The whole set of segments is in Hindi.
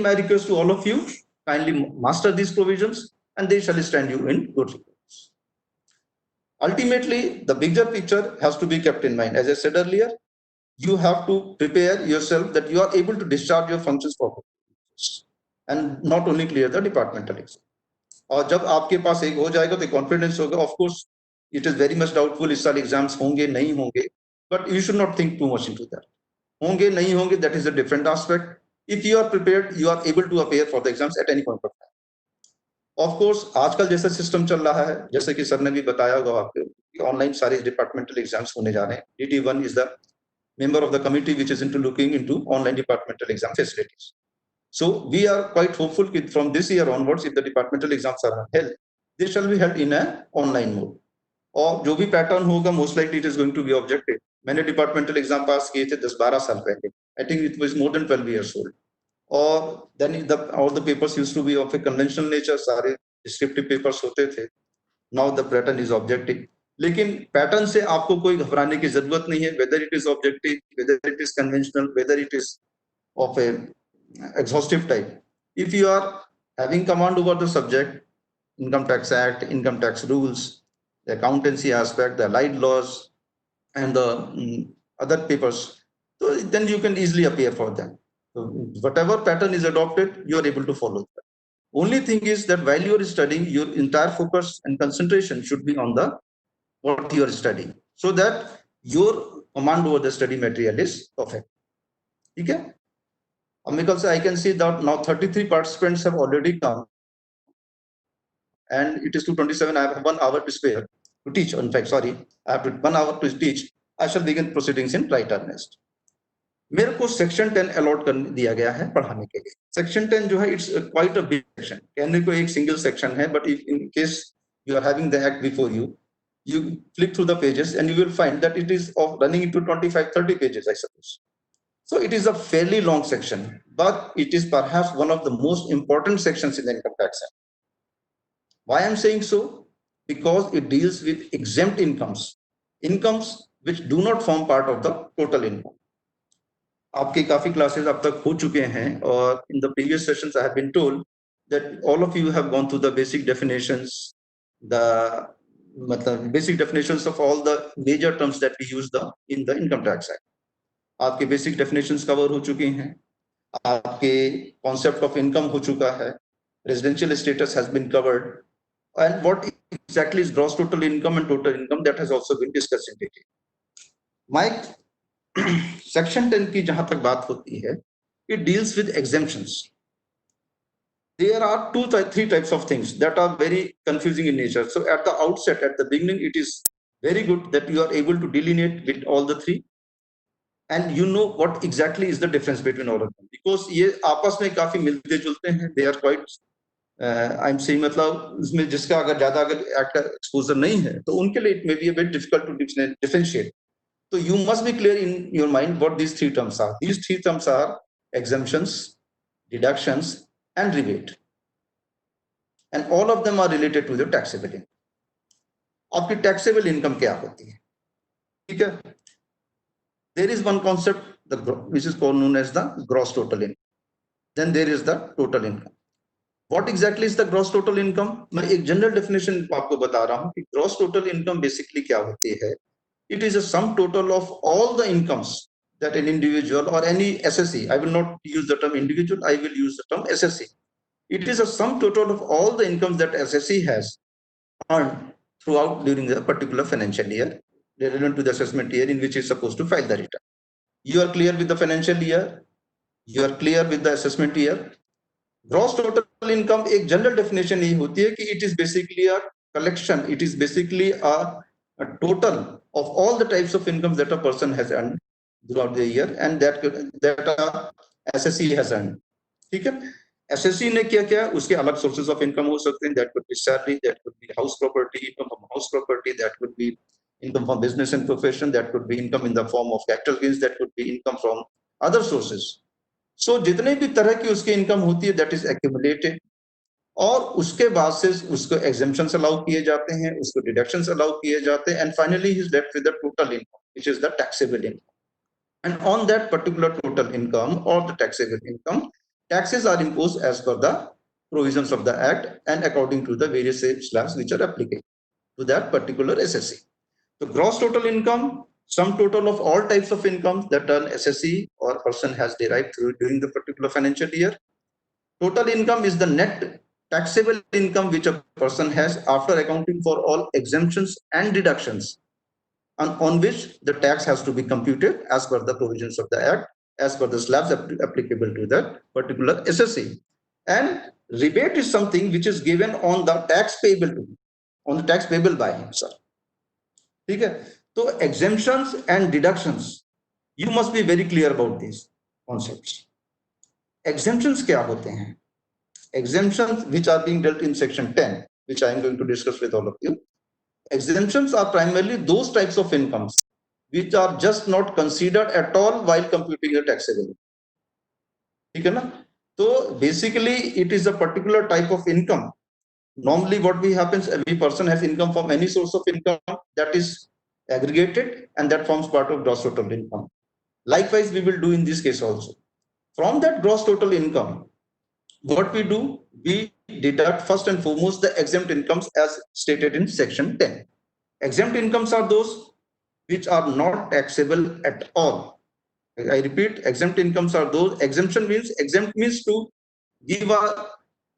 my request to all of you, kindly master these provisions and they shall stand you in good reports. Ultimately, the bigger picture has to be kept in mind. As I said earlier, you have to prepare yourself that you are able to discharge your functions properly and not only clear the departmental exam. और जब आपके पास एक हो जाएगा तो कॉन्फिडेंस होगा. Of course it is very much doubtful इस साल एग्जाम्स होंगे नहीं होंगे, but you should not think too much into that. होंगे नहीं होंगे, that is a different aspect. If you are prepared, you are able to appear for the exams at any point of time. Of course आजकल जैसा सिस्टम चल रहा है, जैसे कि सर ने भी बताया होगा आपको, ऑनलाइन सारे डिपार्टमेंटल एग्जाम्स होने जा रहे हैं. DT1 is the member of the committee which is into looking into online departmental exam facilities. So we are quite hopeful that from this year onwards, if the departmental exams are held, they shall be held in an online mode. और जो भी पैटर्न होगा most likely it is going to be objective. मैंने डिपार्टमेंटल एग्जाम पास किए थे 10-12 साल पहले. I think it was more than 12 years old. और then all the papers used to be of a conventional nature. सारे descriptive papers होते थे. Now the pattern is objective. लेकिन पैटर्न से आपको कोई घबराने की जरूरत नहीं है. Whether it is objective, whether it is conventional, whether it is of A exhaustive type, if you are having command over the subject, income tax act, income tax rules, the accountancy aspect, the allied laws and the other papers, so then you can easily appear for them. So whatever pattern is adopted, you are able to follow that. Only thing is that while you are studying, your entire focus and concentration should be on the what you are studying, so that your command over the study material is perfect. Okay. Amikal sir, I can see that now 33 participants have already come and it is 2:27. I have 1 hour to spare to teach. In fact, sorry, I have 1 hour to teach. I shall begin proceedings in right earnest. मेरे को सेक्शन 10 अलॉट कर दिया गया है पढ़ाने के लिए. सेक्शन 10 जो है it's quite a big section. कहने को एक सिंगल सेक्शन है, but if in case you are having the act before you, you flip through the pages and you will find that it is of running into 25-30 pages, I suppose. So it is a fairly long section, but it is perhaps one of the most important sections in the income tax act. Why I'm saying so? Because it deals with exempt incomes, incomes which do not form part of the total income. आपके काफी क्लासेस अब तक हो चुके हैं और in the previous sessions I have been told that all of you have gone through the basic definitions, the मतलब basic definitions of all the major terms that we use in the income tax act. आपके basic definitions cover हो चुके हैं, आपके concept of income हो चुका है, residential status has been covered, and what exactly is gross total income and total income, that has also been discussed in detail. My section 10 की जहां तक बात होती है, it deals with exemptions. There are 2-3 types of things that are very confusing in nature. So at the outset, at the beginning, it is very good that you are able to delineate with all the three and you know what exactly is the difference between all of them, because ये आपस में काफी मिलते जुलते हैं. They are quite I'm saying मतलब इसमें जिसका अगर ज्यादा अगर एक्ट एक्सपोजर नहीं है तो उनके लिए it may be a bit difficult to differentiate. So you must be clear in your mind what these three terms are. These three terms are exemptions, deductions and rebate, and all of them are related to the taxable income. आपकी taxable income क्या होती है? ठीक है. There is one concept which is called known as the gross total income. Then there is the total income. What exactly is the gross total income? मैं एक general definition आपको बता रहा हूँ कि gross total income basically क्या होती है. It is a sum total of all the incomes that an individual or any SSE, I will not use the term individual, I will use the term SSE. It is a sum total of all the incomes that SSE has earned throughout during the particular financial year relevant to the assessment year in which is supposed to file the return. You are clear with the financial year, you are clear with the assessment year. Gross total income एक general definition यही होती है कि it is basically a collection, it is basically a total of all the types of incomes that a person has earned throughout the year and that SSE has earned. ठीक है. SSE ने क्या क्या उसके अलग sources of income हो सकते हैं. That could be salary, that could be house property, income from house property, that could be income from business and profession, that could be income in the form of capital gains, that could be income from other sources. So जितने भी तरह की उसकी इनकम होती है that is accumulated, और उसके बाद से उसको exemptions allow किए जाते हैं, उसको deductions allow किए जाते हैं, and finally he is left with the total income, which is the taxable income. And on that particular total income or the taxable income, taxes are imposed as per the provisions of the act and according to the various slabs which are applicable to that particular SSC. So gross total income, sum total of all types of income that an SSC or person has derived through during the particular financial year. Total income is the net taxable income which a person has after accounting for all exemptions and deductions, and on which the tax has to be computed as per the provisions of the act, as per the slabs applicable to that particular SSC. And rebate is something which is given on the tax payable to, on the tax payable by himself. ठीक है, तो exemptions and deductions, you must be very clear about these concepts. Exemptions क्या होते हैं? Exemptions which are being dealt in section 10, which I am going to discuss with all of you. Exemptions are primarily those types of incomes which are just not considered at all while computing the taxable. ठीक है ना? So basically it is a particular type of income. Normally what we happens, every person has income from any source of income that is aggregated and that forms part of gross total income. Likewise we will do in this case also. From that gross total income, what we do, we deduct first and foremost the exempt incomes as stated in section 10. Exempt incomes are those which are not taxable at all. I repeat, exempt incomes are those. Exemption means, exempt means to give a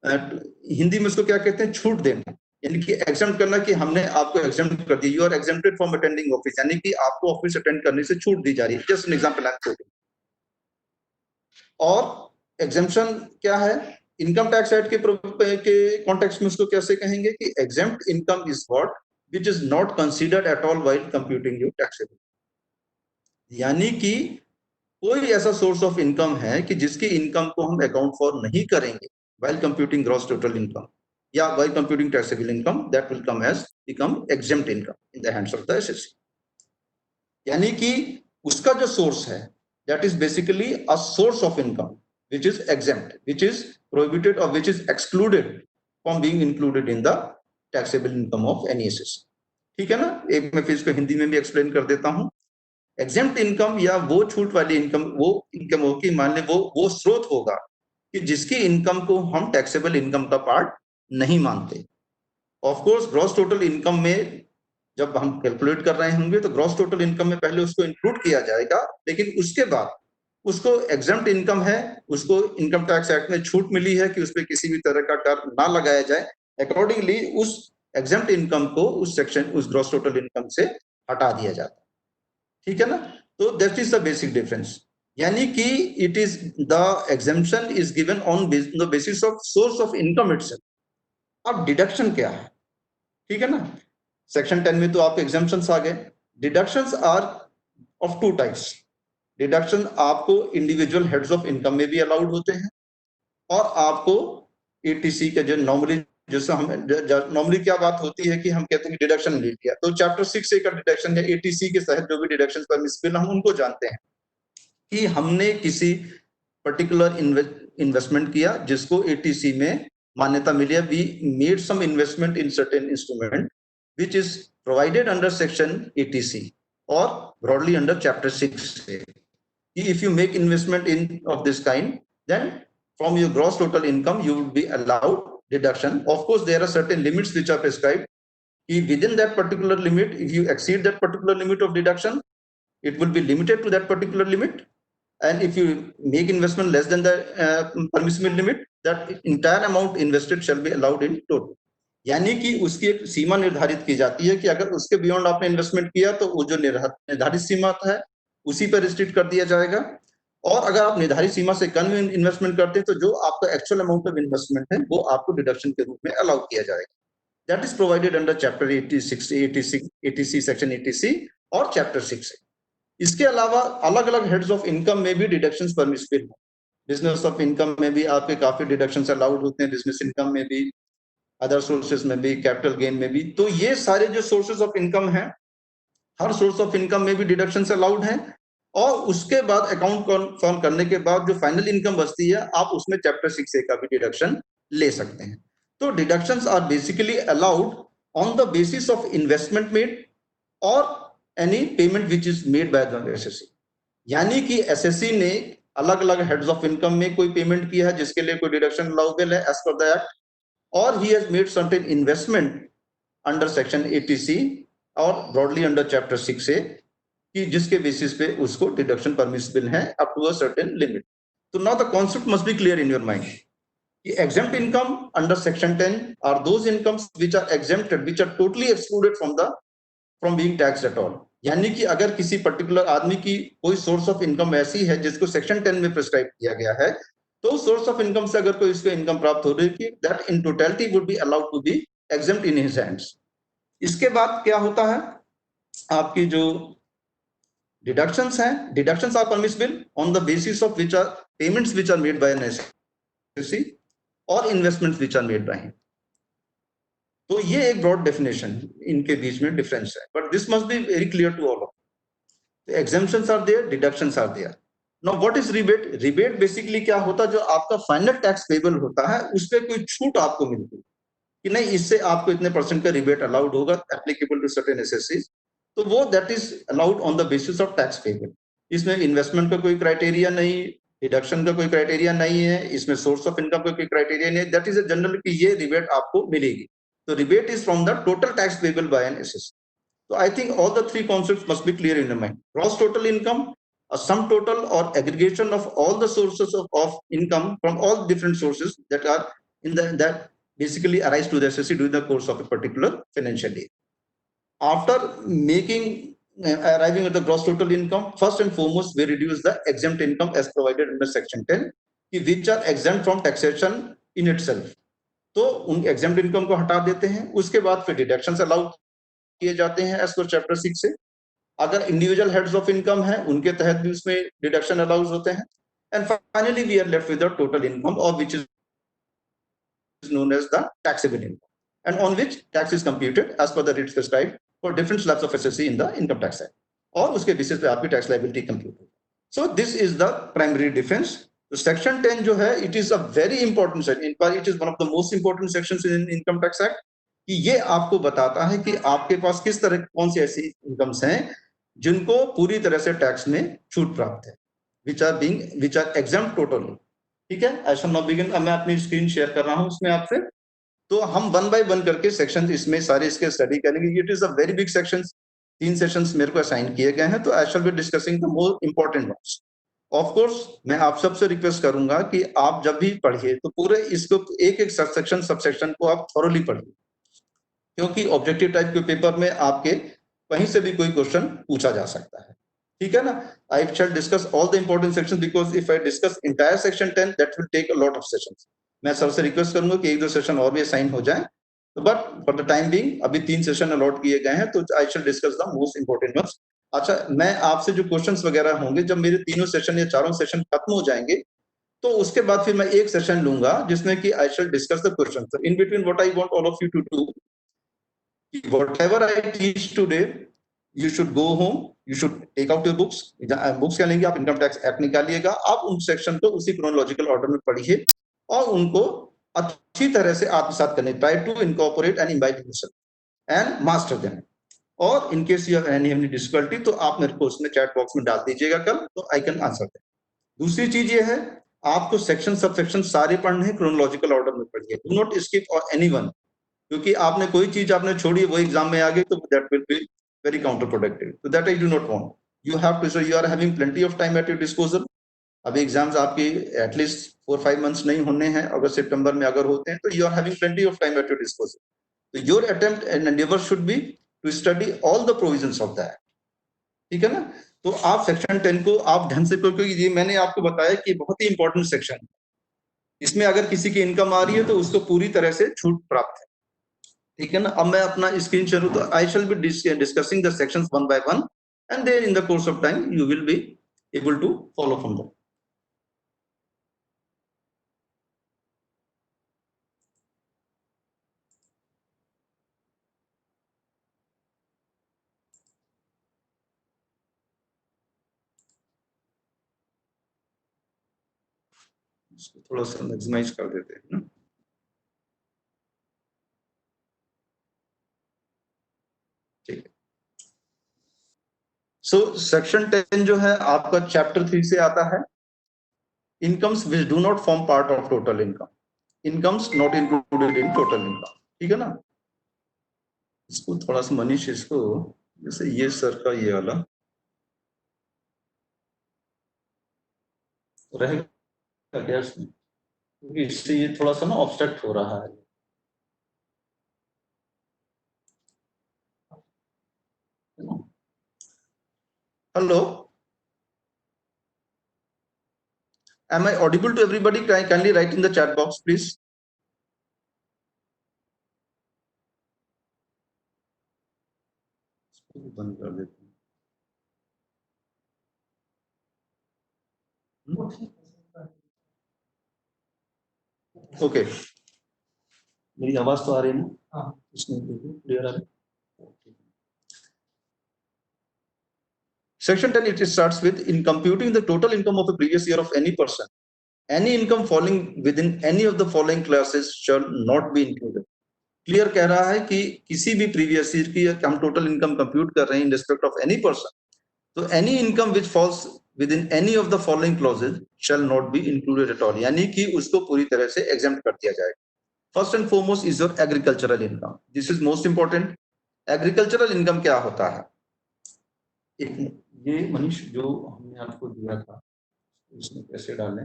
Hindi में उसको क्या कहते हैं, छूट देना, यानी कि exempt करना कि हमने आपको exempt कर दिया, you are exempted from attending office, यानी कि आपको ऑफिस अटेंड करने से छूट दी जा रही है. Just an example I am quoting. और exemption क्या है? इनकम टैक्स एक्ट के कॉन्टेक्स्ट में उसको कैसे कहेंगे कि exempt income is what which is not considered at all while computing your taxable. यानी कि कोई ऐसा सोर्स ऑफ इनकम है कि जिसकी इनकम को हम अकाउंट फॉर नहीं करेंगे while computing gross total income या while computing taxable income, that will become exempt income in the hands of the SSC. यानी कि उसका जो सोर्स है, that is basically a source of income which is exempt, which is prohibited or which is excluded from being included in the taxable income of any SSC. ठीक है ना? एक मैं फिर इसको हिंदी में भी एक्सप्लेन कर देता हूं. एग्जेम्प्ट इनकम या वो छूट वाली इनकम, वो इनकम हो कि मान ले वो स्रोत होगा कि जिसकी इनकम को हम टैक्सेबल इनकम का पार्ट नहीं मानते. Of course gross total income में जब हम कैलकुलेट कर रहे होंगे तो ग्रॉस टोटल इनकम में पहले उसको इंक्लूड किया जाएगा, लेकिन उसके बाद उसको एग्जेम्प्ट इनकम है, उसको इनकम टैक्स एक्ट में छूट मिली है कि उस पर किसी भी तरह का कर ना लगाया जाए. अकॉर्डिंगली उस एग्जेम्प्ट इनकम को उस सेक्शन, उस ग्रॉस टोटल इनकम से हटा दिया जाता है. ठीक है ना? तो that is the basic difference. यानी कि it is the exemption is given on the basis of source of income itself. अब डिडक्शन क्या है? ठीक है ना? सेक्शन 10 में तो आपके एग्जेम्पशंस आ गए. Deductions are of two types. Deduction आपको इंडिविजुअल हेड्स ऑफ इनकम में भी अलाउड होते हैं और आपको एटीसी के जो नॉर्मली, जैसे हम नॉर्मली क्या बात होती है कि हम कहते हैं डिडक्शन ले लिया, तो चैप्टर 6A का डिडक्शन है, एटीसी के तहत जो भी डिडक्शन परमिसिबल हम उनको जानते हैं कि हमने किसी पर्टिकुलर इन्वेस्टमेंट किया जिसको एटीसी में मान्यता मिली है. We made some investment in certain instrument which is provided under section 80C or broadly under chapter 6A. If you make investment in of this kind, then from your gross total income you will be allowed deduction. Of course there are certain limits which are prescribed. If within that particular limit, if you exceed that particular limit of deduction, it will be limited to that particular limit. And if you make investment less than the permissible limit, that entire amount invested shall be allowed in total. यानी कि उसकी एक सीमा निर्धारित की जाती है कि अगर उसके बियॉन्ड आपने इन्वेस्टमेंट किया तो वो जो निर्धारित सीमा है उसी पर रिस्ट्रिक्ट कर दिया जाएगा. और अगर आप निर्धारित सीमा से कम इन्वेस्टमेंट करते हैं तो जो आपका एक्चुअल अमाउंट ऑफ इन्वेस्टमेंट है वो आपको डिडक्शन के रूप में अलाउ किया जाएगा. That is provided under chapter 80C section 80C और चैप्टर 6. इसके अलावा अलग अलग हेड्स ऑफ इनकम में भी डिडक्शंस परमिसिबल हैं. बिजनेस ऑफ इनकम में भी आपके काफी डिडक्शंस अलाउड होते हैं, बिजनेस इनकम में भी, अदर सोर्सेज में भी, कैपिटल गेन में भी. तो ये सारे जो सोर्सेज ऑफ इनकम हैं, हर सोर्स ऑफ इनकम में भी डिडक्शंस अलाउड हैं. और उसके बाद अकाउंट फॉर्म करने के बाद जो फाइनल इनकम बचती है आप उसमें चैप्टर 6A का भी डिडक्शन ले सकते हैं. तो deductions are basically allowed on the basis of investment made और any payment which is made by the assessee. यानी कि एसएससी ने अलग अलग हेड्स ऑफ इनकम में कोई पेमेंट किया है जिसके लिए कोई डिडक्शन अलाउबल है एज पर द एक्ट, और he has made certain investment under section 80C और ब्रॉडली अंडर चैप्टर 6A कि जिसके बेसिस पे उसको डिडक्शन परमिसिबल है up to a certain limit. तो now the concept must be clear in your mind कि exempt income under section 10 are those incomes which are exempted, which are totally excluded from being taxed at all। यानी कि अगर किसी पर्टिकुलर आदमी की कोई सोर्स ऑफ इनकम ऐसी है जिसको सेक्शन 10 में प्रिस्क्राइब किया गया है, तो सोर्स ऑफ इनकम से अगर कोई इसको इनकम प्राप्त हो रही है, that in totality would be allowed to be exempt in his hands. इसके बाद क्या होता है, आपकी जो डिडक्शंस हैं, deductions are permissible on the basis of which are payments which are made by an SSC और investments which are made by him. तो ये एक ब्रॉड डेफिनेशन इनके बीच में डिफरेंस है, but this must be very clear to all of. exemptions are there, deductions are there। now what is rebate? rebate basically क्या होता है, जो आपका फाइनल टैक्स पेबल होता है उस पे कोई छूट आपको मिलती है कि नहीं, इससे आपको इतने परसेंट का रिबेट अलाउड होगा एप्लीकेबल टू सर्टेन एसएससीज, तो वो that is allowed on the basis of tax payable. इसमें इन्वेस्टमेंट का कोई क्राइटेरिया नहीं, डिडक्शन का कोई क्राइटेरिया नहीं है, इसमें सोर्स ऑफ इनकम का कोई क्राइटेरिया नहीं है, दैट इज जनरल कि ये रिबेट आपको मिलेगी। तो rebate is from the total tax payable by an SSC. So I think all the three concepts must be clear in your mind. Gross total income, a sum total or aggregation of all the sources of income from all different sources that are in that basically arise to the SSC during the course of a particular financial year. After making arriving at the gross total income, first and foremost we reduce the exempt income as provided under section 10, which are exempt from taxation in itself। तो उन exempt income को हटा देते हैं, उसके बाद फिर deductions allowed किए जाते हैं एज पर चैप्टर 6 से। अगर इंडिविजुअल हेड्स ऑफ इनकम है उनके तहत भी उसमें डिडक्शन अलाउड होते हैं। And finally we are left with the total income और which is known as the taxable income and on which tax is computed as per the rates prescribed for different slabs of SSC in the income tax act, और उसके बेसिस पे आपकी टैक्स लायबिलिटी कंप्यूट होगी। So this is the primary difference. तो सेक्शन 10 जो है it is a very important section, in per it is one of the most important sections in income tax act, कि ये आपको बताता है कि आपके पास किस तरह कौन सी ऐसी इनकम्स हैं जिनको पूरी तरह से टैक्स में छूट प्राप्त है, विच आर एग्जाम्प्ट टोटली। ठीक है, आई शैल नाउ बिगिन। अब मैं अपनी स्क्रीन शेयर कर रहा हूं उसमें आपसे, तो हम वन बाय वन करके सेक्शन इसमें सारे इसके स्टडी करेंगे। It is a very big section, 3 sessions मेरे को असाइन किए गए हैं, तो I shall be discussing the more important ones. Of course मैं आप सबसे रिक्वेस्ट करूंगा कि आप जब भी पढ़िए तो पूरे इसको एक एक सब सेक्शन को आप थॉरोली पढ़िए, क्योंकि ऑब्जेक्टिव टाइप के पेपर में आपके कहीं से भी कोई क्वेश्चन पूछा जा सकता है। ठीक है ना, I shall discuss all the important sections because if I discuss entire section 10 that will take a lot of sessions. मैं सबसे रिक्वेस्ट करूंगा कि एक दो सेशन और भी असाइन हो जाए, तो but for the time being अभी 3 सेशन अलॉट किए गए हैं, तो I shall discuss the most important ones. अच्छा, मैं आपसे जो क्वेश्चंस वगैरह होंगे जब मेरे तीनों सेशन या चारों सेशन खत्म हो जाएंगे, तो उसके बाद फिर मैं एक सेशन लूंगा जिसमें कि I shall discuss the questions. In between what I want all of you to do, whatever I teach today, you should go home, you should take out your books। Books क्या लेंगे आप, इनकम टैक्स एक्ट निकालिएगा, आप उन सेक्शन को उसी क्रोनोलॉजिकल ऑर्डर में पढ़िए और उनको अच्छी तरह से आत्मसात करने, try to incorporate and imbibe yourself and master them. और in case you have any difficulty तो आप मेरे को उसमें चैट बॉक्स में डाल दीजिएगा कल, तो आई कैन आंसर देम। दूसरी चीज ये है, आपको सेक्शन सब सेक्शन सारे पढ़ने हैं, क्रोनोलॉजिकल ऑर्डर में पढ़िए, डू नॉट स्किप एनीवन, क्योंकि आपने कोई चीज आपने छोड़ी वो एग्जाम में आ गई तो that will be very counter productive, तो that I do not want. You have to, so you are having plenty of time at your disposal. अभी एग्जाम्स आपकी एटलीस्ट 4-5 मंथ्स नहीं होने हैं, अगस्त सितंबर में अगर होते हैं तो you are having plenty of time at your disposal. तो your attempt and endeavour should be to study all the provisions of that. ठीक है ना, तो आप सेक्शन 10 को आप ढंग से, क्योंकि ये मैंने आपको बताया कि बहुत ही इंपॉर्टेंट सेक्शन है, इसमें अगर किसी की इनकम आ रही है तो उसको पूरी तरह से छूट प्राप्त है। ठीक है ना, अब मैं अपना स्क्रीन शेयर, तो I shall be discussing the sections one by one and then in the course of time you will be able to follow from that. इसको थोड़ा सा मैक्सिमाइज कर देते हैं ना। ठीक है, सो सेक्शन 10 जो है आपका चैप्टर 3 से आता है, incomes which do not form part of total income, incomes not included in total income, ठीक है ना। इसको थोड़ा सा मनीष, इसको जैसे ये सर का ये वाला रहेगा क्या इसमें, क्योंकि इससे ये थोड़ा सा ना ऑब्स्ट्रक्ट हो रहा है। Hello, am I audible to everybody? Kindly write in the chat box please. बंद कर देते हैं। ओके, मेरी आवाज तो आ रही है ना? हाँ, इसमें क्लियर आ रही है। Section 10, it starts with, in computing the total income of a previous year of any person, any income falling within any of the following classes shall not be included. Clear कह रहा है कि किसी भी प्रीवियस ईयर की हम टोटल इनकम कंप्यूट कर रहे हैं in respect of any person, तो any income which falls within any of the following clauses shall not be included at all, यानी कि उसको पूरी तरह से एग्जेम्प्ट कर दिया जाएगा। First and foremost is your agricultural income, this is most important. Agricultural income क्या होता है? एक ये मनीष जो हमने आपको दिया था इसमें कैसे डालें,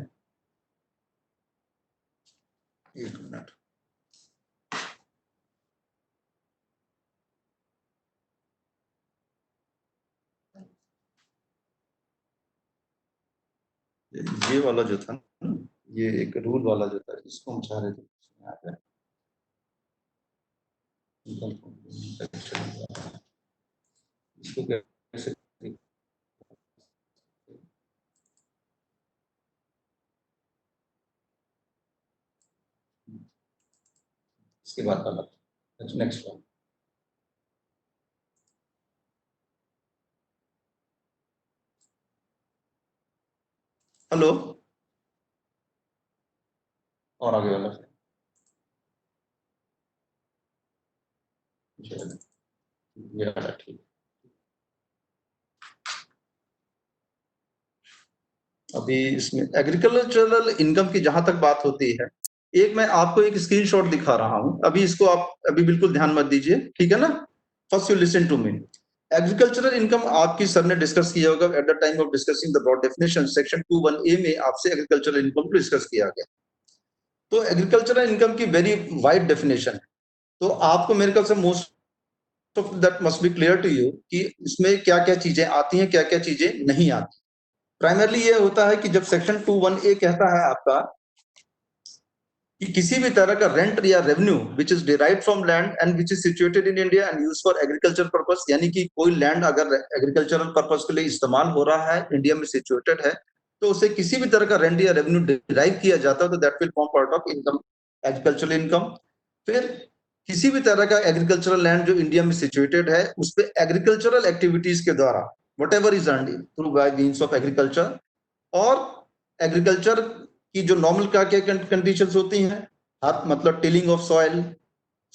एक मिनट, ये वाला जो था ना, ये एक रूल वाला जो था, इसको हम चाह रहे थे यहाँ पे इसको कैसे, इसके बाद वाला नेक्स्ट वन। हेलो, और आगे वाला ये वाला ठीक। अभी इसमें एग्रीकल्चरल इनकम की जहां तक बात होती है, एक मैं आपको एक स्क्रीनशॉट दिखा रहा हूं, अभी इसको आप अभी बिल्कुल ध्यान मत दीजिए, ठीक है ना। First you listen to me. Agricultural income आपकी सर ने डिस्कस किया होगा at the time of discussing the broad definition, section 21A में आपसे एग्रीकल्चरल इनकम को डिस्कस किया गया। तो एग्रीकल्चरल इनकम की वेरी वाइड डेफिनेशन है, तो आपको मेरे ख्याल से most of that must be clear to you कि इसमें क्या क्या चीजें आती हैं, क्या क्या चीजें नहीं आती। प्राइमरली ये होता है कि जब सेक्शन 21A कहता है आपका कि किसी भी तरह का रेंट या revenue which is derived from land and which is situated in India and used for agriculture purpose, यानी कि कोई लैंड अगर एग्रीकल्चरल पर्पस के लिए इस्तेमाल हो रहा है, इंडिया में सिचुएटेड है, तो उसे किसी भी तरह का रेंट या रेवेन्यू डिराइव किया जाता है, तो that will form part of income, agricultural income. फिर किसी भी तरह का एग्रीकल्चरल लैंड जो इंडिया में सिचुएटेड है, उस पर एग्रीकल्चरल एक्टिविटीज के द्वारा whatever is earned through by means of agriculture, और एग्रीकल्चर की जो नॉर्मल क्या क्या कंडीशंस होती हैं, मतलब tilling of soil,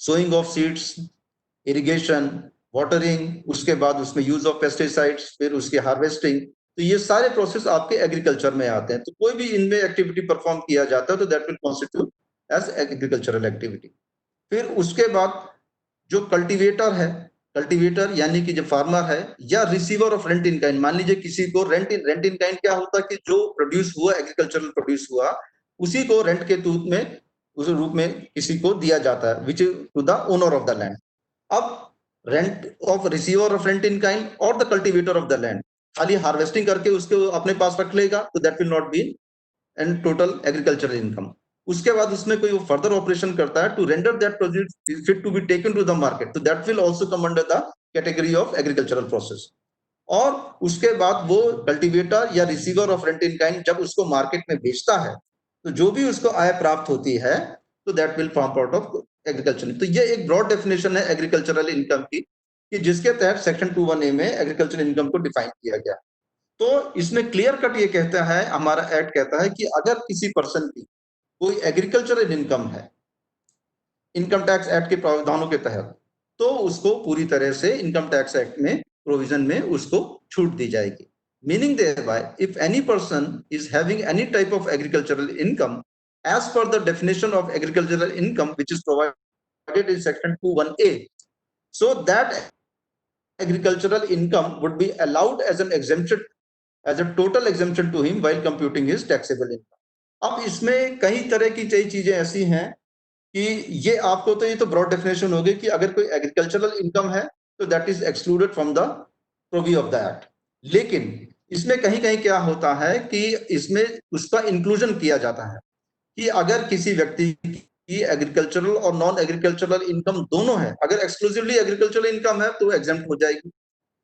sowing of seeds, irrigation, watering, उसके बाद उसमें यूज ऑफ पेस्टिसाइड्स, फिर उसकी हार्वेस्टिंग, तो ये सारे प्रोसेस आपके एग्रीकल्चर में आते हैं। तो कोई भी इनमें एक्टिविटी परफॉर्म किया जाता है तो that will constitute as agricultural activity. फिर उसके बाद जो कल्टीवेटर है, कल्टीवेटर यानी कि जो फार्मर है, या receiver of rent in kind, मान लीजिए किसी को रेंट इन काइंड क्या होता है कि जो प्रोड्यूस हुआ, एग्रीकल्चरल प्रोड्यूस हुआ, उसी को रेंट के रूप में, उस रूप में किसी को दिया जाता है, which is to the owner of the land. अब rent of receiver of rent in kind or the cultivator of the land खाली हार्वेस्टिंग करके उसको अपने पास रख लेगा तो that will not be and total agricultural income. उसके बाद उसमें कोई फर्दर ऑपरेशन करता है to render that produce fit to be taken to the market, तो that will also come under the category of agricultural process. और उसके बाद वो कल्टीवेटर या receiver of rent in kind जब उसको मार्केट में बेचता है, तो जो भी उसको आय प्राप्त होती है, तो that will form part of agriculture. तो ये एक ब्रॉड डेफिनेशन है एग्रीकल्चरल इनकम की, कि जिसके तहत सेक्शन 21A में एग्रीकल्चर इनकम को डिफाइन किया गया। तो इसमें क्लियर कट ये कहता है, हमारा एक्ट कहता है कि अगर किसी पर्सन की कोई एग्रीकल्चरल इनकम है इनकम टैक्स एक्ट के प्रावधानों के तहत, तो उसको पूरी तरह से इनकम टैक्स एक्ट में प्रोविजन में उसको छूट दी जाएगी। meaning thereby, if any person is having any type of agricultural income, as per the definition of agricultural income, which is provided in section 21A, so that agricultural income would be allowed as an exemption, as a total exemption to him while computing his taxable income. अब इसमें कई तरह की चीजें ऐसी हैं कि ये आपको तो ये तो ब्रॉड डेफिनेशन होगी कि अगर कोई एग्रीकल्चरल इनकम है तो that is excluded from the purview of the act. लेकिन इसमें कहीं कहीं क्या होता है कि इसमें उसका इंक्लूजन किया जाता है कि अगर किसी व्यक्ति की एग्रीकल्चरल और नॉन एग्रीकल्चरल इनकम दोनों है, अगर एक्सक्लूसिवली एग्रीकल्चरल इनकम है तो एग्जेम्प्ट हो जाएगी।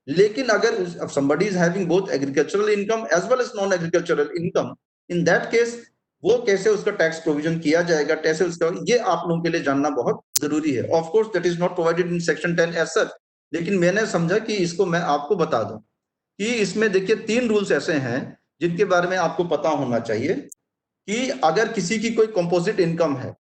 लेकिन अगर somebody is having both agricultural income as well as non agricultural income, in that case वो कैसे उसका टैक्स प्रोविजन किया जाएगा, कैसे उसका, ये आप लोगों के लिए जानना बहुत जरूरी है। Of course that is not provided in section 10 as such, लेकिन मैंने समझा कि इसको मैं आपको बता दूं कि इसमें देखिए 3 रूल्स ऐसे हैं जिनके बारे में आपको पता होना चाहिए कि अगर किसी की कोई कंपोजिट इनकम है,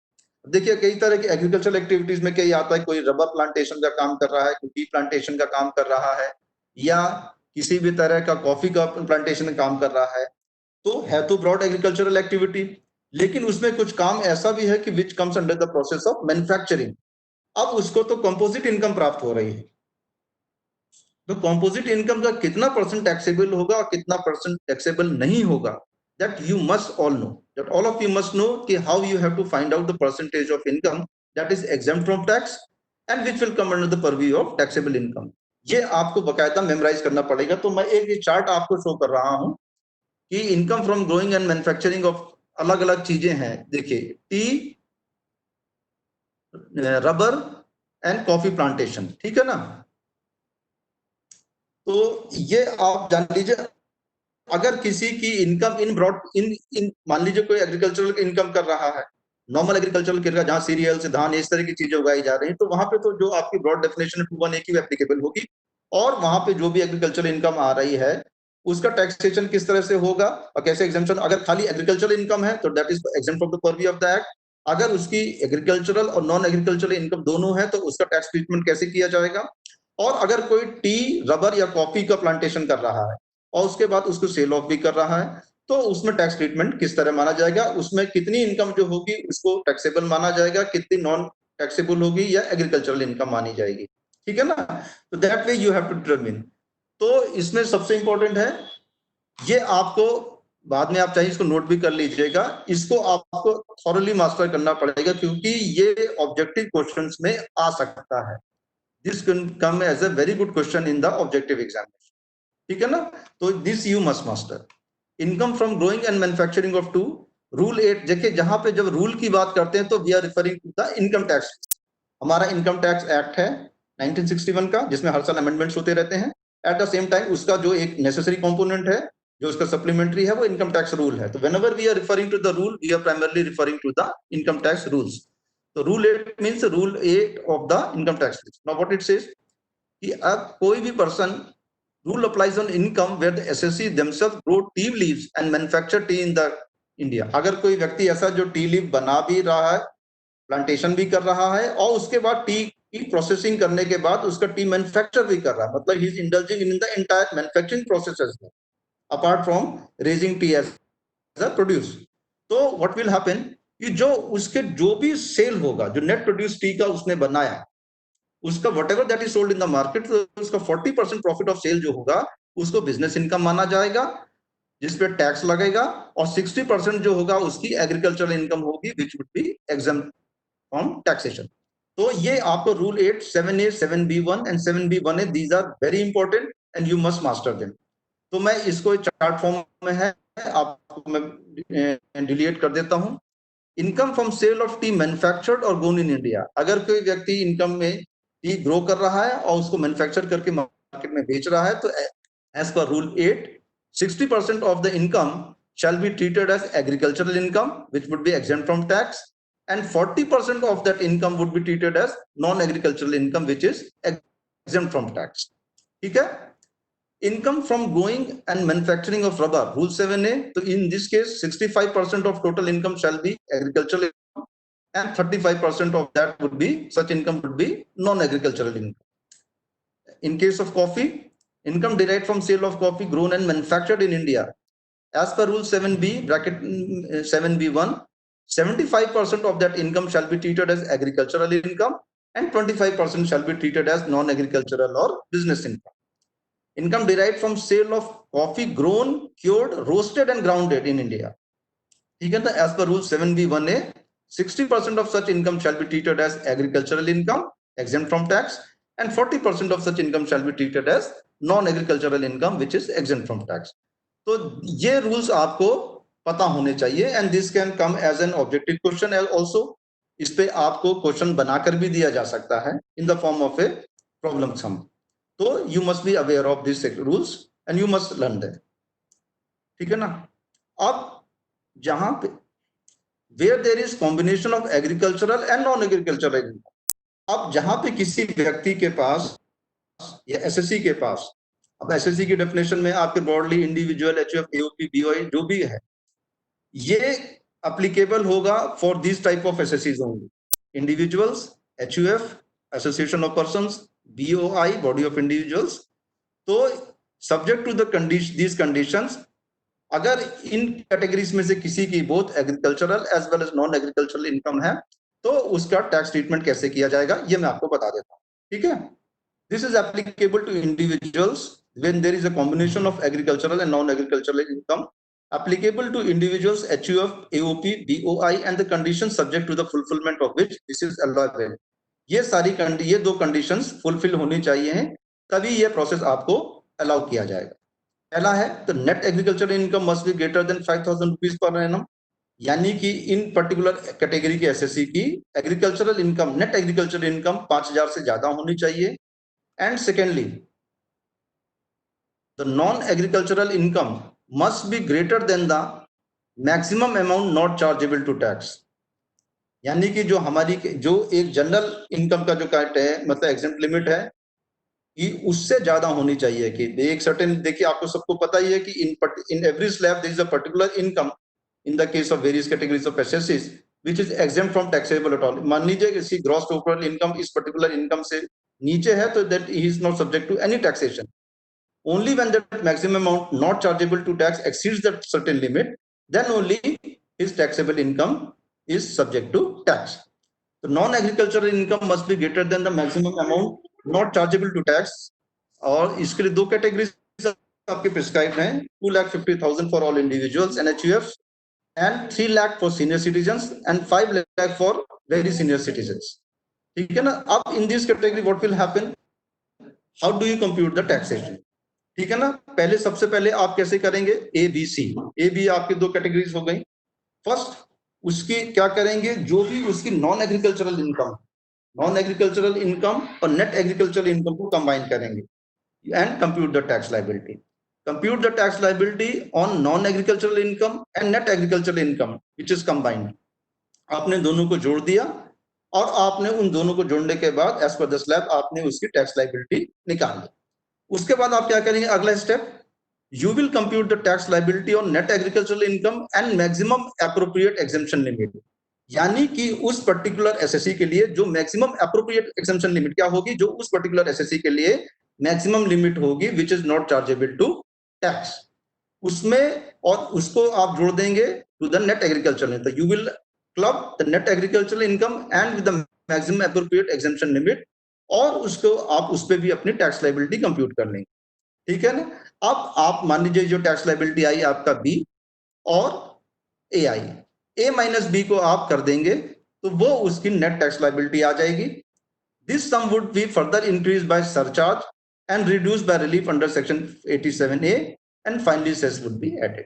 देखिए कई तरह की एग्रीकल्चरल एक्टिविटीज में कई आता है, कोई रबर प्लांटेशन का काम कर रहा है, कोई टी प्लांटेशन का काम कर रहा है, या किसी भी तरह का कॉफी का प्लांटेशन का काम कर रहा है, तो ब्रॉड एग्रीकल्चरल एक्टिविटी। लेकिन उसमें कुछ काम ऐसा भी है कि which comes under the process of manufacturing. अब उसको तो कंपोजिट इनकम प्राप्त हो रही है, तो कंपोजिट इनकम का कितना परसेंट टैक्सेबल होगा और कितना परसेंट टैक्सेबल नहीं होगा, that you must all know, that all of you must know कि how you have to find out the percentage of income that is exempt from tax and which will come under the purview of taxable income। ये आपको बकायदा मेमोराइज करना पड़ेगा। तो मैं एक चार्ट आपको शो कर रहा हूं कि income from growing and manufacturing of अलग अलग चीजें हैं। देखिए T, rubber and coffee plantation, ठीक है ना। तो ये आप जान लीजिए, अगर किसी की इनकम इन ब्रॉड इन मान लीजिए कोई एग्रीकल्चरल इनकम कर रहा है, नॉर्मल एग्रीकल्चरल कर रहा है, जहां सीरियल से धान इस तरह की चीजें उगाई जा रही हैं, तो वहां पे तो जो आपकी ब्रॉड डेफिनेशन 21A की एप्लीकेबल होगी, और वहां पे जो भी एग्रीकल्चरल इनकम आ रही है उसका टैक्सेशन किस तरह से होगा और कैसे एग्जेम्पशन। अगर खाली एग्रीकल्चरल इनकम है तो that is exempt from the purview of the act. अगर उसकी एग्रीकल्चरल और नॉन एग्रीकल्चरल इनकम दोनों है तो उसका टैक्स ट्रीटमेंट कैसे किया जाएगा। और अगर कोई टी, रबर या कॉफी का प्लांटेशन कर रहा है और उसके बाद उसको सेल ऑफ भी कर रहा है, तो उसमें टैक्स ट्रीटमेंट किस तरह माना जाएगा, उसमें कितनी इनकम जो होगी उसको टैक्सेबल माना जाएगा, कितनी नॉन टैक्सेबल होगी या एग्रीकल्चरल इनकम मानी जाएगी, ठीक है ना। तो that way you have to determine. तो इसमें सबसे इंपॉर्टेंट है, ये आपको बाद में आप चाहिए इसको नोट भी कर लीजिएगा, इसको आपको थॉरली मास्टर करना पड़ेगा क्योंकि ये ऑब्जेक्टिव क्वेश्चंस में आ सकता है। This can come as a very good question in the objective examination, ठीक है ना। तो this you must master. Income from growing and manufacturing of to, rule 8। देखिए जहां पे जब रूल की बात करते हैं तो we are referring to the income tax. हमारा इनकम टैक्स एक्ट है 1961 का, जिसमें हर साल अमेंडमेंट्स होते रहते हैं। एट द सेम टाइम उसका जो एक नेसेसरी कंपोनेंट है, जो उसका सप्लीमेंट्री है, वो इनकम टैक्स रूल है। तो whenever we are referring to the rule, we are primarily referring to the income tax rules. तो rule 8 means rule 8 of the income tax. Now what it says कि अब कोई भी person, rule applies on income where the SSC themselves grow tea leaves and manufacture tea in the India। अगर कोई व्यक्ति ऐसा जो टी लीफ बना भी रहा है, प्लांटेशन भी कर रहा है, और उसके बाद टी की प्रोसेसिंग करने के बाद उसका टी मैन्युफैक्चर भी कर रहा है, मतलब he is indulging in the entire manufacturing process apart from raising tea as a produce. तो व्हाट विल हैपन कि जो उसके जो भी सेल होगा, जो नेट प्रोड्यूस टी का उसने बनाया, उसका whatever that is sold in the market, उसका 40% प्रॉफिट ऑफ सेल जो होगा उसको बिजनेस इनकम माना जाएगा, जिस पे टैक्स लगेगा, और 60% जो होगा उसकी एग्रीकल्चरल इनकम होगी which would be exempt from taxation. तो ये आपको rule 8, 7A, 7B1 and 7B1A, these are very important and you must master them. तो मैं इसको चार्ट फॉर्म में है, आपको मैं डिलीट कर देता हूं। Income from sale of tea manufactured और grown इन इंडिया। अगर कोई व्यक्ति इनकम में टी ग्रो कर रहा है और उसको मैन्युफैक्चर करके मार्केट में बेच रहा है, तो as per rule 8, 60% of the income shall be treated as agricultural income which would be exempt from tax, and 40% of that income would be treated as non-agricultural income which is exempt from tax, ठीक है। Income from growing and manufacturing of rubber, rule 7A, so in this case 65% of total income shall be agricultural income and 35% of that would be, such income would be non-agricultural income. In case of coffee, income derived from sale of coffee grown and manufactured in India. As per Rule 7B, bracket 7B1, 75% of that income shall be treated as agricultural income and 25% shall be treated as non-agricultural or business income. Income derived from sale of coffee grown, cured, roasted and grounded in India. ठीक है ना, as per Rule 7B1A, 60% of such income shall be treated as agricultural income, exempt from tax, and 40% of such income shall be treated as non-agricultural income, which is exempt from tax. तो ये रूल्स आपको पता होने चाहिए, and this can come as an objective question also. इस पे आपको क्वेश्चन बनाकर भी दिया जा सकता है in the form of a problem sum. तो you must be aware of this rules and you must learn that. ठीक है ना. अब जहां पे where there is combination of agricultural and non agricultural income, अब जहां पे किसी व्यक्ति के पास या एसएससी के पास, अब एसएससी की डेफिनेशन में आपके broadly individual, HUF, AOP, BOI जो भी है, ये एप्लीकेबल होगा for this type of assessees only. Individuals, HUF, association of persons, BOI, body of individuals. तो subject to the these conditions, अगर इन कैटेगरीज में से किसी की both agricultural as well as non agricultural income है, तो उसका टैक्स ट्रीटमेंट कैसे किया जाएगा ये मैं आपको बता देता हूँ. ठीक है. This is applicable to individuals when there is a combination of agricultural and non-agricultural income. Applicable to individuals, HUF, AOP, BOI and the conditions subject to the fulfillment of which this is allowable. ये सारी ये दो कंडीशंस फुलफिल होनी चाहिए हैं, तभी ये प्रोसेस आपको अलाउ किया जाएगा. पहला है तो net agriculture income must be greater than 5,000 rupees per annum, यानी कि इन पर्टिकुलर कैटेगरी के एसएससी की agricultural income, net agriculture income 5,000 से ज्यादा होनी चाहिए. And secondly, the non-agricultural income must be greater than the maximum amount not chargeable to tax. यानी कि जो हमारी जो एक जनरल इनकम का जो काट है, मतलब एग्जेम्प्ट लिमिट है, कि उससे ज्यादा होनी चाहिए. कि एक सर्टेन, देखिए आपको सबको पता ही है कि in every slab there is a particular income in the case of various categories of assessees which is exempt from taxable at all. मान लीजिए किसी ग्रॉस टोटल इनकम इस पर्टिकुलर इनकम से नीचे है, तो that he is not subject to any taxation. Only when that maximum amount not chargeable to tax exceeds that certain limit, then only his taxable income is subject to tax. The non-agricultural income must be greater than the maximum amount not chargeable to tax. और इसके लिए दो कैटेगरीज आपके प्रिस्क्राइब हैं, 2,50,000 for all individuals and HUFs, and 3 lakh for senior citizens and 5 lakh for very senior citizens. ठीक है ना. अब in this category what will happen? How do you compute the taxation? ठीक है ना. पहले सबसे पहले आप कैसे करेंगे, A B C. A B आपकी दो कैटेगरीज हो गई. फर्स्ट उसकी क्या करेंगे, जो भी उसकी नॉन एग्रीकल्चरल इनकम और नेट एग्रीकल्चरल इनकम को कंबाइन करेंगे and compute the tax liability. Compute the tax liability on non agricultural income and net agricultural income which is combined. आपने दोनों को जोड़ दिया और आपने उन दोनों को जोड़ने के बाद एज पर द स्लैब आपने उसकी टैक्स लायबिलिटी निकाल ली. उसके बाद आप क्या करेंगे, अगला step, you will compute the tax liability on net agricultural income and maximum appropriate exemption limit. यानी कि उस पर्टिकुलर एसएससी के लिए जो मैक्सिमम एप्रोप्रिएट एग्जेम्पशन लिमिट क्या होगी, जो उस पर्टिकुलर एसएससी के लिए मैक्सिमम लिमिट होगी which is not chargeable to tax, उसमें, और उसको आप जोड़ देंगे टू द नेट एग्रीकल्चरल. तो you will club the net agricultural income and with the maximum appropriate exemption limit, और उसको आप उस पर भी अपनी टैक्स लायबिलिटी कंप्यूट कर लेंगे. ठीक है ना. अब आप मान लीजिए जो टैक्स लायबिलिटी आई आपका बी और ए आई, ए माइनस बी को आप कर देंगे तो वो उसकी नेट टैक्स लायबिलिटी आ जाएगी. This sum would be further increase by surcharge and reduce by relief under section 87A and finally cess would be added.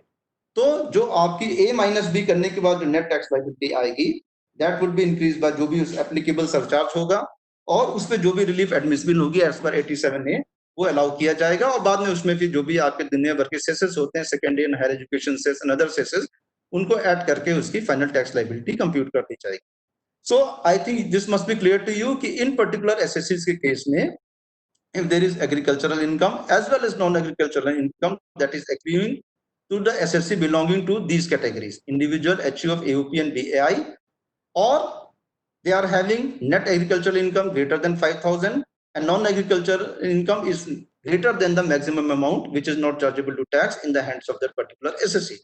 तो जो आपकी ए माइनस बी करने के बाद जो नेट टैक्स लायबिलिटी आएगी, that would be increase by जो भी उस एप्लीकेबल सरचार्ज होगा, और उस पे जो भी रिलीफ एडमिसिबल होगी एज पर 87A वो अलाउ किया जाएगा. और बाद में उसमें फिर जो भी आपके दुनिया भर के सेसेस होते हैं, secondary and higher education cess and other cesses, उनको ऐड करके उसकी फाइनल टैक्स लायबिलिटी कंप्यूट कर दी जाएगी. So I think this must be clear to you कि इन पर्टिकुलर एसएससी के केस में if there is agricultural income as well as non-agricultural income that is accruing to the SSC belonging to these categories, individual, HUF, AOP and BAI, or they are having net agricultural income greater than 5,000 and non-agricultural income is greater than the maximum amount which is not chargeable to tax in the hands of that particular SSC,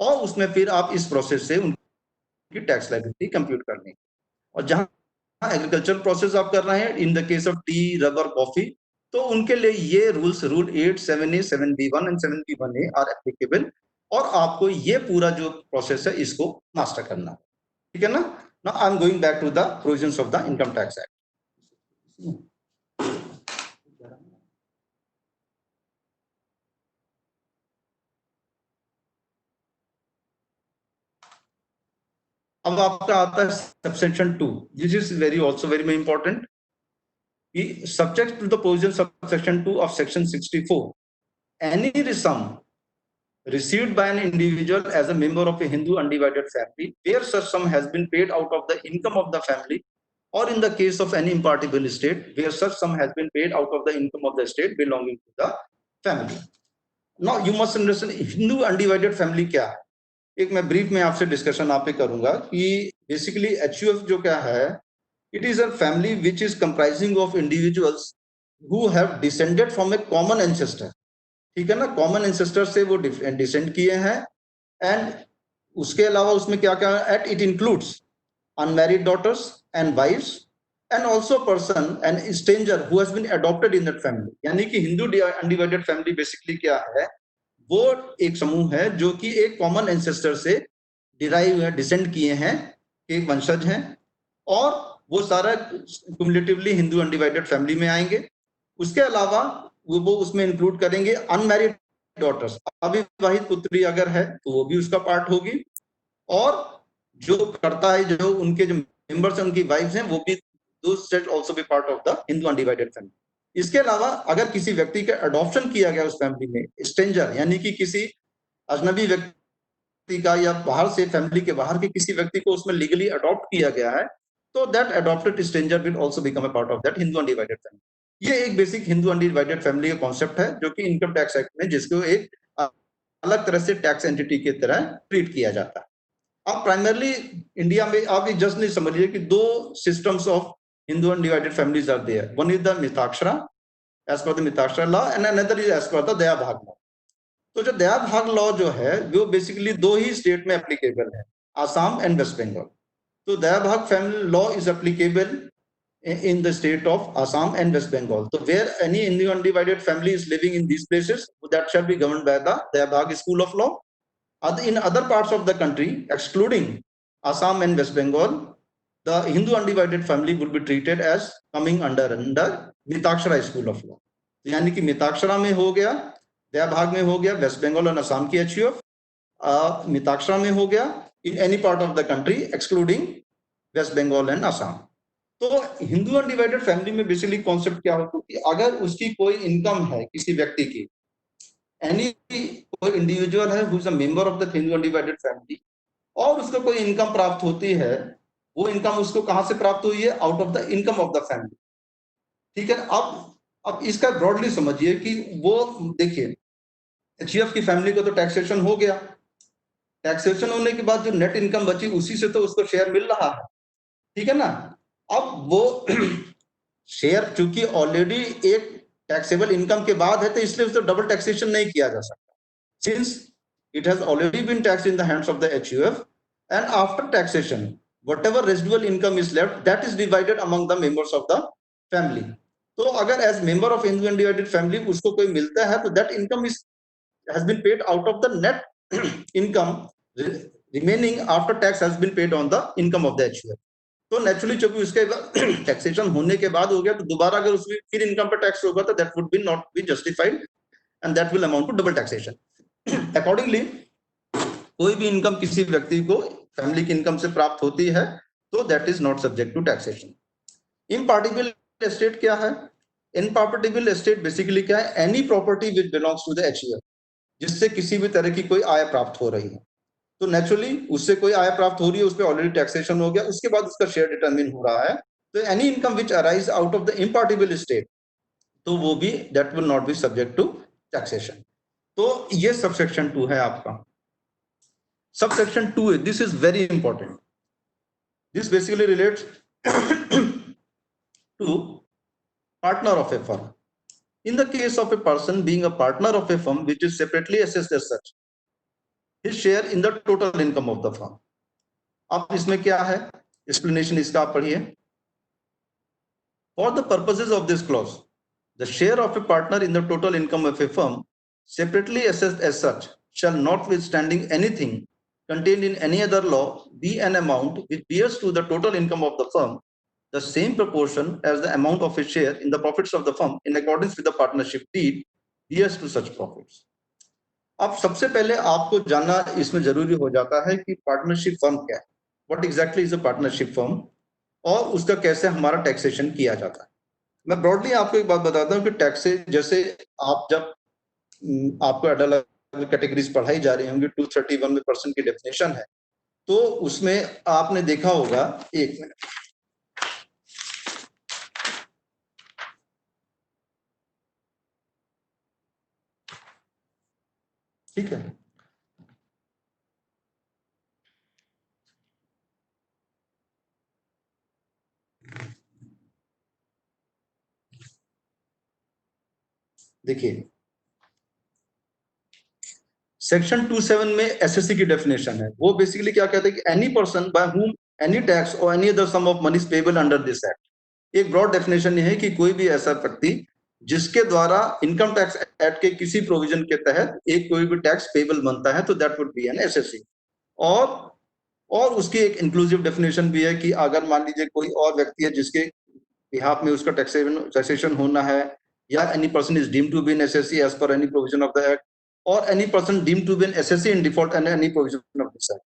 और उसमें फिर आप इस प्रोसेस से उनकी टैक्स लायबिलिटी कंप्यूट करनी है। और जहां एग्रीकल्चर प्रोसेस आप कर रहे हैं in the case of tea, rubber, coffee, तो उनके लिए ये rules rule 8, 7A, 7B1 and 7B1A are applicable, और आपको ये पूरा जो प्रोसेस है इसको मास्टर करना है, ठीक है ना। Now I am going back to the provisions of the income tax act. अब आपका आता है subsection 2, this is very also very important. Subject to the provisions of section 2 of section 64, any sum received by an individual as a member of a Hindu undivided family where such sum has been paid out of the income of the family, or in the case of any impartible estate where such sum has been paid out of the income of the estate belonging to the family. Now you must understand Hindu undivided family क्या है। एक मैं ब्रीफ में आपसे डिस्कशन आप पे करूंगा कि बेसिकली HUF जो क्या है, it is a family which is comprising of individuals who have descended from a common ancestor, ठीक है ना, कॉमन एंसेस्टर से वो डिसेंड किए हैं। एंड उसके अलावा उसमें क्या क्या at it includes unmarried daughters and wives and also person and stranger who has been adopted in that family. यानी कि हिंदू अनडिवाइडेड फैमिली बेसिकली क्या है, वो एक समूह है जो कि एक कॉमन एंसेस्टर से डिराइव है, डिसेंड किए हैं, एक वंशज हैं, और वो सारा क्युमुलेटिवली हिंदू अनडिवाइडेड फैमिली में आएंगे। उसके अलावा वो उसमें इंक्लूड करेंगे अनमैरिड डॉटर्स, अविवाहित पुत्री अगर है तो वो भी उसका पार्ट होगी, और जो करता है जो उनके जो मेंबर्स हैं उनकी वाइफ्स हैं वो भी those shall also be part of the Hindu undivided family. इसके अलावा अगर किसी व्यक्ति का अडॉप्शन किया गया उस फैमिली में, स्ट्रेंजर यानी कि किसी अजनबी व्यक्ति का या बाहर से फैमिली के बाहर के किसी व्यक्ति को उसमें लीगली अडॉप्ट किया गया है, तो that adopted stranger will also become a part of that Hindu undivided family. ये एक बेसिक हिंदू अनडिवाइडेड फैमिली का कॉन्सेप्ट है जो कि इनकम टैक्स एक्ट में जिसको एक अलग तरह से टैक्स एंटिटी की तरह ट्रीट किया जाता है। अब प्राइमरली इंडिया में आप ये जस्ट नहीं समझिए कि दो systems of Hindu undivided families are there, one is the Mitakshara as per the Mitakshara law and another is as per the Dayabhaga law. तो जो दया भाग लॉ जो है वो बेसिकली दो ही स्टेट में एप्लीकेबल है, आसाम एंड वेस्ट बंगाल। तो दया भाग family law is applicable in the state of Assam and West Bengal. So where any Hindu undivided family is living in these places, that shall be governed by the Dayabhag School of Law. In other parts of the country, excluding Assam and West Bengal, the Hindu undivided family will be treated as coming under Mitakshara School of Law. यानी कि मिताक्षरा में हो गया, दयाभाग में हो गया, वेस्ट बंगाल और असम की HUF, मिताक्षरा में हो गया in any part of the country excluding West Bengal and Assam. तो हिंदू अनडिवाइडेड फैमिली में बेसिकली कॉन्सेप्ट क्या होता है कि अगर उसकी कोई इनकम है किसी व्यक्ति की, एनी कोई इंडिविजुअल है who is a member of the Hindu undivided family, और उसको कोई इनकम प्राप्त होती है, वो इनकम उसको कहां से प्राप्त हुई है, out of the income of the family, ठीक है। अब इसका ब्रॉडली समझिए कि वो देखिए HUF की फैमिली को तो टैक्सेशन हो गया, टैक्सेशन होने के बाद जो नेट इनकम बची उसी से तो उसको शेयर मिल रहा है, ठीक है ना। अब वो शेयर चूंकि ऑलरेडी एक टैक्सेबल इनकम के बाद है तो इसलिए उसको डबल टैक्सेशन नहीं किया जा सकता, since it has already been taxed in the hands of the HUF and after taxation whatever residual income is left that is divided among the members of the family. तो अगर as member of Hindu undivided family उसको कोई मिलता है तो that income is has been paid out of the net income remaining after tax has been paid on the income of the HUF। तो नेचुरली जब उसके टैक्सेशन होने के बाद हो गया तो दोबारा अगर उसमें फिर इनकम पर टैक्स होगा तो that would be not be justified and that will amount to double taxation. Accordingly कोई भी इनकम किसी व्यक्ति को फैमिली की इनकम से प्राप्त होती है तो that is not subject to taxation. Impartible estate क्या है? इम्पार्टिबल एस्टेट बेसिकली क्या है? Any property which belongs to the HUF जिससे किसी भी तरह की कोई आय प्राप्त हो रही है, तो नेचुरली उससे कोई आय प्राप्त हो रही है, उस पर ऑलरेडी टैक्सेशन हो गया, उसके बाद उसका शेयर डिटरमिन हो रहा है, तो any income which arise out of the impartible estate तो वो भी that will not be subject to taxation. तो ये सबसेक्शन 2 है आपका। सबसेक्शन 2 है, this is very important, this basically relates to partner of a firm. In the case of a person being a partner of a firm which is separately assessed as such, his share in the total income of the firm. अब इसमें क्या है, explanation इसका आप पढ़िए. For the purposes of this clause, the share of a partner in the total income of a firm separately assessed as such shall, notwithstanding anything contained in any other law, be an amount which bears to the total income of the firm the same proportion as the amount of a share in the profits of the firm in accordance with the partnership deed bears to such profits. अब सबसे पहले आपको जानना इसमें जरूरी हो जाता है कि पार्टनरशिप फर्म क्या है, what exactly is a partnership firm, और उसका कैसे हमारा टैक्सेशन किया जाता है. मैं ब्रॉडली आपको एक बात बताता हूँ कि टैक्स जैसे आप जब आपको अलग कैटेगरीज पढ़ाई जा रही होंगी, 231 में पर्सन की डेफिनेशन है, तो उसमें आपने देखा होगा, एक मिनट, ठीक है. देखिए सेक्शन 27 में एसएससी की डेफिनेशन है. वो बेसिकली क्या कहते हैं कि any person by whom any tax or any other sum of money is payable under this act. एक ब्रॉड डेफिनेशन है कि कोई भी ऐसा व्यक्ति जिसके द्वारा इनकम टैक्स एक्ट के किसी प्रोविजन के तहत एक कोई भी टैक्स पेबल बनता है तो that would be an SSC. और उसकी एक इंक्लूसिव डेफिनेशन भी है कि अगर मान लीजिए कोई और व्यक्ति है जिसके बिहाफ में उसका टैक्सेशन होना है, या any person is deemed to be an assessee as per any provision of the act, or any person deemed to be an assessee in default and any provision of this act.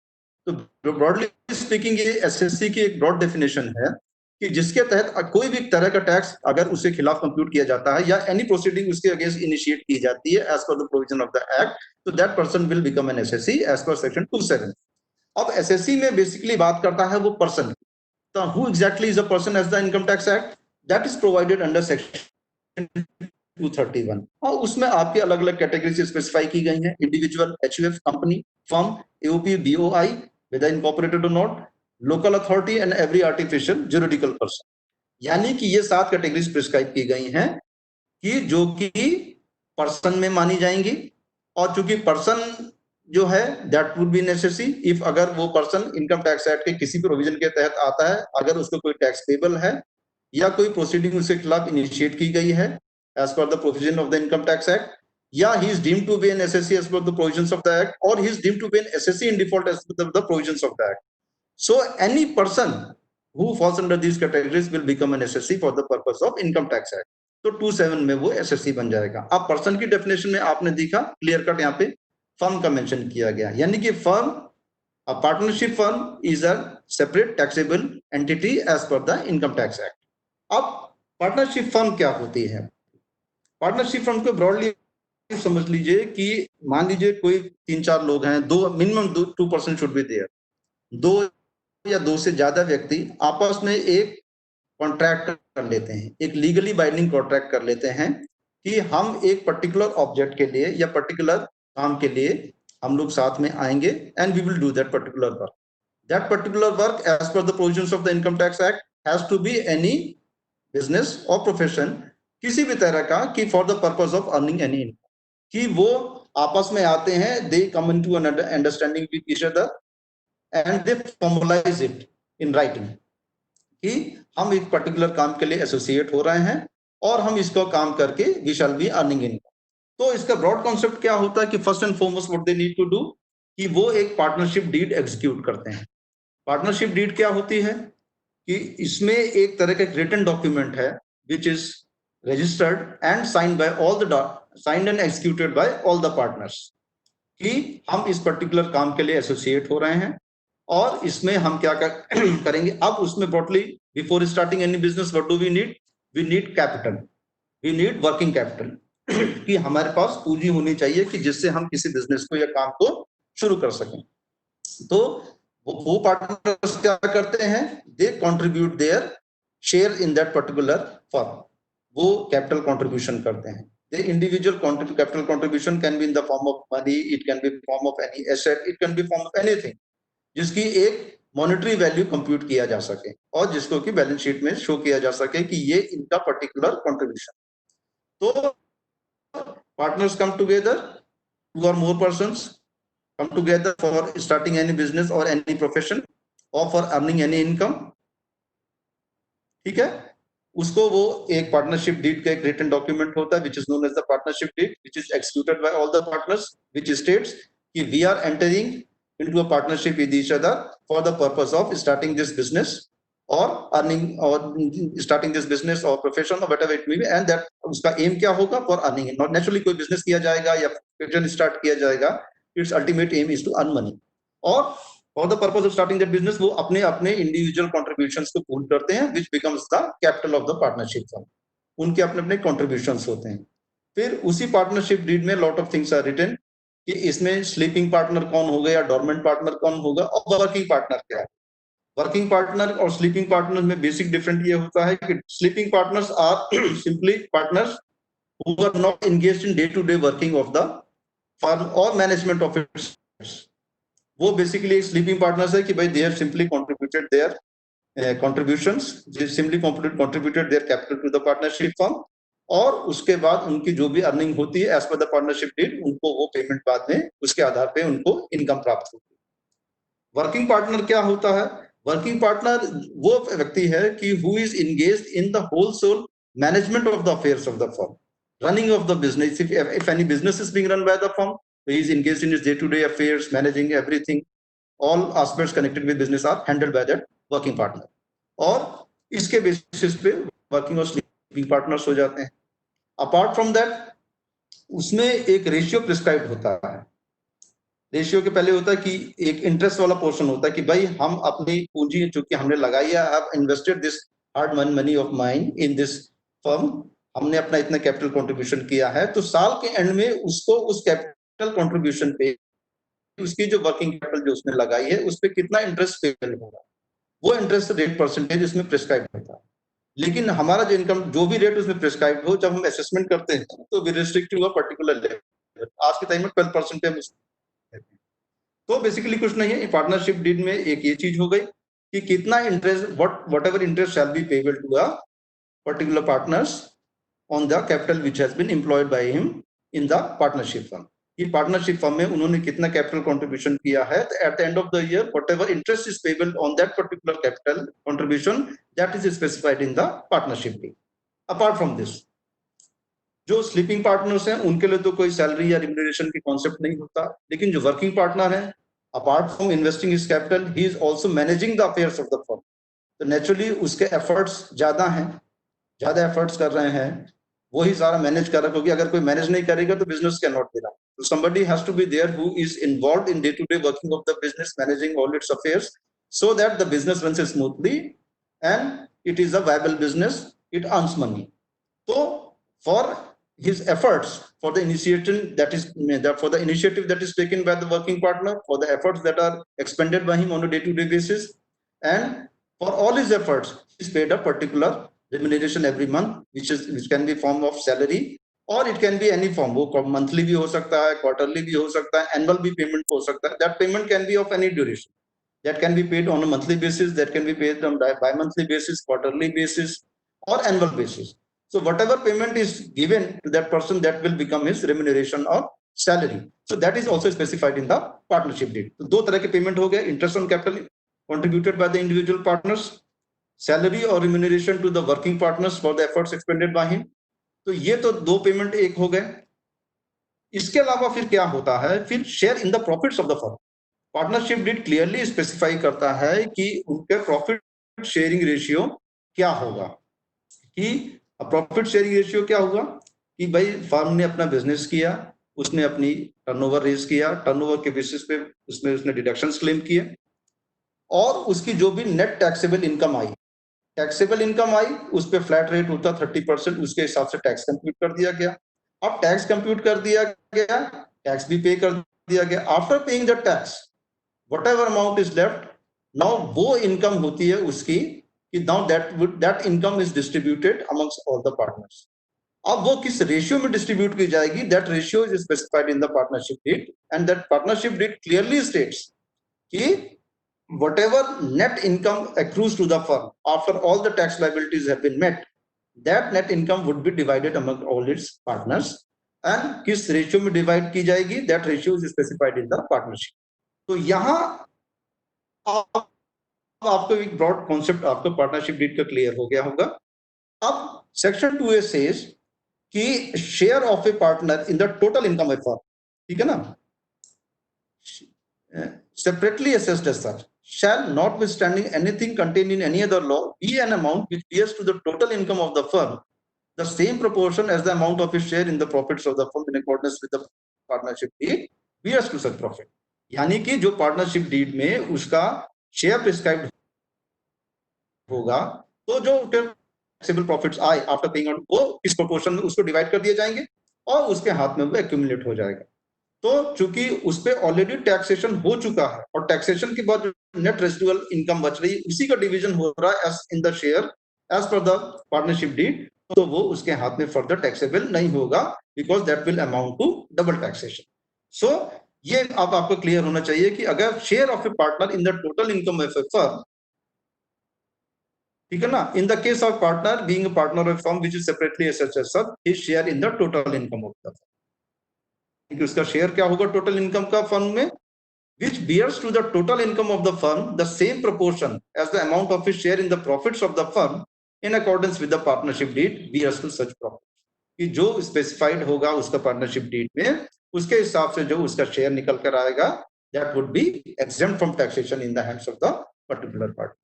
तो ब्रॉडली स्पीकिंग ये एसएससी की एक ब्रॉड डेफिनेशन है कि जिसके तहत कोई भी तरह का टैक्स अगर उसके खिलाफ कंप्यूट किया जाता है या एनी प्रोसीडिंग उसके अगेंस्ट इनिशिएट की जाती है as per the provision of the act, तो that person will become an assessee as per section 27. अब एसएससी में बेसिकली बात करता है वो पर्सन, तो who exactly is a person as the income tax act, that is provided under section 231. और उसमें आपकी अलग अलग कैटेगरी स्पेसिफाई की गई हैं, individual, HUF, company, firm, AOP, BOI, whether incorporated or not, local authority and every artificial juridical person. यानी कि ये 7 कैटेगरीज प्रिस्क्राइब की गई हैं कि जो कि पर्सन में मानी जाएंगी. और चूंकि पर्सन जो है that would be necessary if अगर वो पर्सन इनकम टैक्स एक्ट के किसी प्रोविजन के तहत आता है, अगर उसको कोई टैक्स पेबल है या कोई प्रोसीडिंग उसके खिलाफ इनिशिएट की गई है as per the provision of the income tax act, या he is deemed to be an SSC as per the provisions of the act, or he is deemed to be an SSC in default as per the provisions of the act. So any person who falls under these categories will become an SSC for the purpose of income tax act. तो 27 में वो SSC बन जाएगा. अब पर्सन की डेफिनेशन में आपने देखा क्लियर कट यहाँ पे फर्म का मेंशन किया गया, यानी कि firm, a partnership firm is a separate taxable entity as per the income tax act. अब पार्टनरशिप फर्म क्या होती है? पार्टनरशिप फर्म को ब्रॉडली समझ लीजिए कि मान लीजिए कोई 3-4 लोग हैं, दो मिनिमम 2% शुड बी देयर, 2 या 2 से ज्यादा व्यक्ति आपस में एक कॉन्ट्रैक्ट कर लेते हैं, एक लीगली बाइंडिंग कॉन्ट्रैक्ट कर लेते हैं कि हम एक पर्टिकुलर ऑब्जेक्ट के लिए या पर्टिकुलर काम के लिए हम लोग साथ में आएंगे and we will do that particular work. That particular work as per the provisions of the income tax act has to be any business or profession, किसी भी तरह का, कि for the purpose of earning any income, कि वो आपस में आते हैं, they come into an understanding with each other and they formalise it in writing कि हम एक पर्टिकुलर काम के लिए एसोसिएट हो रहे हैं और हम इसको काम करके we shall be earning income. तो इसका ब्रॉड कॉन्सेप्ट क्या होता है कि first and foremost what they need to do कि वो एक पार्टनरशिप डीड एग्जीक्यूट करते हैं. पार्टनरशिप डीड क्या होती है कि इसमें एक तरह का रिटन डॉक्यूमेंट है which is registered and signed by all the signed and executed by all the partners कि हम इस पर्टिकुलर काम के लिए एसोसिएट हो रहे हैं और इसमें हम क्या करेंगे. अब उसमें broadly before starting any business what do we need capital, we need working capital कि हमारे पास पूंजी होनी चाहिए कि जिससे हम किसी बिजनेस को या काम को शुरू कर सकें. तो वो पार्टनर्स क्या करते हैं, they contribute their share in that particular firm, वो कैपिटल कंट्रीब्यूशन करते हैं. The individual capital contribution can be in the form of money, it can be form of any asset, it can be form of anything जिसकी एक मॉनेटरी वैल्यू कंप्यूट किया जा सके और जिसको कि बैलेंस शीट में शो किया जा सके कि ये इनका पर्टिकुलर कंट्रीब्यूशन. तो partners come together, 2 or more persons come together for starting any business or any profession or for earning any income, ठीक है, उसको वो एक पार्टनरशिप डीड का एक रिटन डॉक्यूमेंट होता है which is known as the partnership deed, which is executed by all the partners, which states कि we are entering into a partnership with each other for the purpose of starting this business or earning or starting this business or profession or whatever it may be, and that उसका एम क्या होगा for earning. Not naturally कोई बिजनेस किया जाएगा या प्रोफेशन स्टार्ट किया जाएगा, its ultimate aim is to earn money, और for the purpose of starting that business वो अपने अपने इंडिविजुअल कंट्रीब्यूशंस को पूल करते हैं, which becomes the capital of the partnership firm. उनके अपने अपने कंट्रीब्यूशंस होते हैं. फिर उसी पार्टनरशिप डीड में lot of things are written कि इसमें स्लीपिंग पार्टनर कौन होगा या डोरमेंट पार्टनर कौन होगा और वर्किंग पार्टनर क्या है. वर्किंग पार्टनर और स्लीपिंग पार्टनर में बेसिक डिफरेंट ये होता है कि sleeping partners are simply partners who are not engaged in day to day working of the firm और मैनेजमेंट ऑफ इट्स. वो बेसिकली स्लीपिंग पार्टनर्स है कि भाई they have simply contributed their contributions, they simply contributed their capital to the partnership firm, और उसके बाद उनकी जो भी अर्निंग होती है as per the partnership deed उनको वो पेमेंट बाद में उसके आधार पे उनको इनकम प्राप्त होती है. वर्किंग पार्टनर क्या होता है? वर्किंग पार्टनर वो व्यक्ति है कि who is engaged in the whole sole management of the affairs of the firm, running of the business. If any business is being run by the firm, he is engaged in his day-to-day affairs, managing everything. All aspects connected with business are handled by that working partner. और इसके बेसिस पे वर्किंग और स्लीपिंग पार्टनर्स हो जाते हैं. अपार्ट फ्रॉम दैट उसमें एक रेशियो प्रिस्क्राइब्ड होता है. रेशियो के पहले होता है कि एक इंटरेस्ट वाला पोर्शन होता है कि भाई हम अपनी पूंजी जो कि हमने लगाई है, I have invested this hard money of mine in this firm, हमने अपना इतना कैपिटल कंट्रीब्यूशन किया है, तो साल के एंड में उसको उस कैपिटल कंट्रीब्यूशन पे उसकी जो वर्किंग कैपिटल जो उसने लगाई है उस पे कितना इंटरेस्ट पेबल होगा, वो इंटरेस्ट रेट परसेंटेज उसमें प्रिस्क्राइब होता है. लेकिन हमारा जो इनकम जो भी रेट उसमें प्रिस्क्राइब हो, जब हम असेसमेंट करते हैं तो we restrict to a particular level. आज के टाइम में 12% पे हम. तो बेसिकली कुछ नहीं है, पार्टनरशिप डीड में एक ये चीज हो गई कि कितना interest whatever interest shall be payable to a particular partners on the capital which has been employed by him in the partnership firm. ये पार्टनरशिप फर्म में उन्होंने कितना कैपिटल कंट्रीब्यूशन किया है, at the end of the year whatever interest is payable on that particular capital contribution that is specified in the partnership deed. Apart from this जो स्लीपिंग पार्टनर्स हैं उनके लिए तो कोई सैलरी या रिम्यूनरेशन की कॉन्सेप्ट नहीं होता, लेकिन जो वर्किंग पार्टनर है apart from investing his capital he is also managing the affairs of the firm. तो नेचुरली उसके एफर्ट्स ज्यादा हैं, ज्यादा एफर्ट्स कर रहे हैं, वही सारा मैनेज कर रहा है, क्योंकि अगर कोई मैनेज नहीं करेगा तो business can not be run. So somebody has to be there who is involved in day-to-day working of the business, managing all its affairs, so that the business runs smoothly and it is a viable business, it earns money. So for his efforts, for the initiative that is taken by the working partner, for the efforts that are expended by him on a day-to-day basis, and for all his efforts, he is paid a particular remuneration every month, which can be form of salary or it can be any form. वो monthly भी हो सकता है, quarterly भी हो सकता है, annual भी payment हो सकता है. That payment can be of any duration. That can be paid on a monthly basis, that can be paid on bi-monthly basis, quarterly basis or annual basis. So whatever payment is given to that person, that will become his remuneration or salary. So that is also specified in the partnership deed. तो दो तरह के payment हो गए, interest on capital contributed by the individual partners, salary और remuneration to the working partners for the efforts expended by him. तो ये तो दो पेमेंट एक हो गए. इसके अलावा फिर क्या होता है, फिर share in the profits of the firm. Partnership deed clearly specify करता है कि उनके प्रॉफिट शेयरिंग रेशियो क्या होगा, कि प्रॉफिट शेयरिंग रेशियो क्या होगा कि भाई फर्म ने अपना बिजनेस किया, उसने अपनी टर्नओवर रेज किया, टर्नओवर के बेसिस पे उसमें उसने डिडक्शंस क्लेम किए, और उसकी जो भी नेट टैक्सेबल इनकम आई, टैक्सेबल इनकम आई उस पे फ्लैट रेट होता 30%, उसके हिसाब से टैक्स कंप्यूट कर दिया गया. अब टैक्स कंप्यूट कर दिया गया, टैक्स भी पे कर दिया गया. After paying the tax whatever amount is left, now वो इनकम होती है उसकी कि now that income is distributed amongst all the partners. अब वो किस रेशियो में डिस्ट्रीब्यूट की जाएगी, that ratio is specified in the partnership deed, and that partnership deed clearly states कि whatever net income accrues to the firm after all the tax liabilities have been met, that net income would be divided among all its partners, and किस रेशियो में डिवाइड की जाएगी, that ratio is specified in the partnership. तो यहां आपको एक ब्रॉड कॉन्सेप्ट आपको पार्टनरशिप डीड का क्लियर हो गया होगा। अब सेक्शन 2A सेज कि share of a partner in the total income of firm, ठीक है ना, separately assessed as such shall notwithstanding anything contained in any other law be an amount which bears to the total income of the firm the same proportion as the amount of his share in the profits of the firm in accordance with the partnership deed bears to such profit। यानी कि जो पार्टनरशिप डीड में उसका शेयर प्रिस्क्राइब्ड होगा, तो जो टैक्सेबल प्रॉफिट्स आए आफ्टर पेइंग आउट वो इस प्रोपोर्शन में उसको डिवाइड कर दिए जाएंगे और उसके हाथ में वो एक्यूमुलेट हो जाएगा। तो चूंकि उस पे ऑलरेडी टैक्सेशन हो चुका है और टैक्सेशन के बाद जो नेट रेसिडुअल इनकम बच रही है उसी का डिवीजन हो रहा है as in the share as per the partnership deed, तो वो उसके हाथ में फर्दर टैक्सेबल नहीं होगा because that will amount to double taxation. So ये अब आपको क्लियर होना चाहिए कि अगर share of a partner in the total income of a firm, ठीक है ना, in the case of partner being a partner of firm which is separately assessed as such his share in the total income of the firm, कि उसका शेयर क्या होगा टोटल इनकम का फर्म में, which bears to the total income of the firm the same proportion as the amount of his share in the profits of the firm in accordance with the partnership deed bears to such profit। कि जो स्पेसिफाइड होगा उसका पार्टनरशिप डीड में उसके हिसाब से जो उसका शेयर निकल कर आएगा that would be exempt from taxation in the hands of the particular party।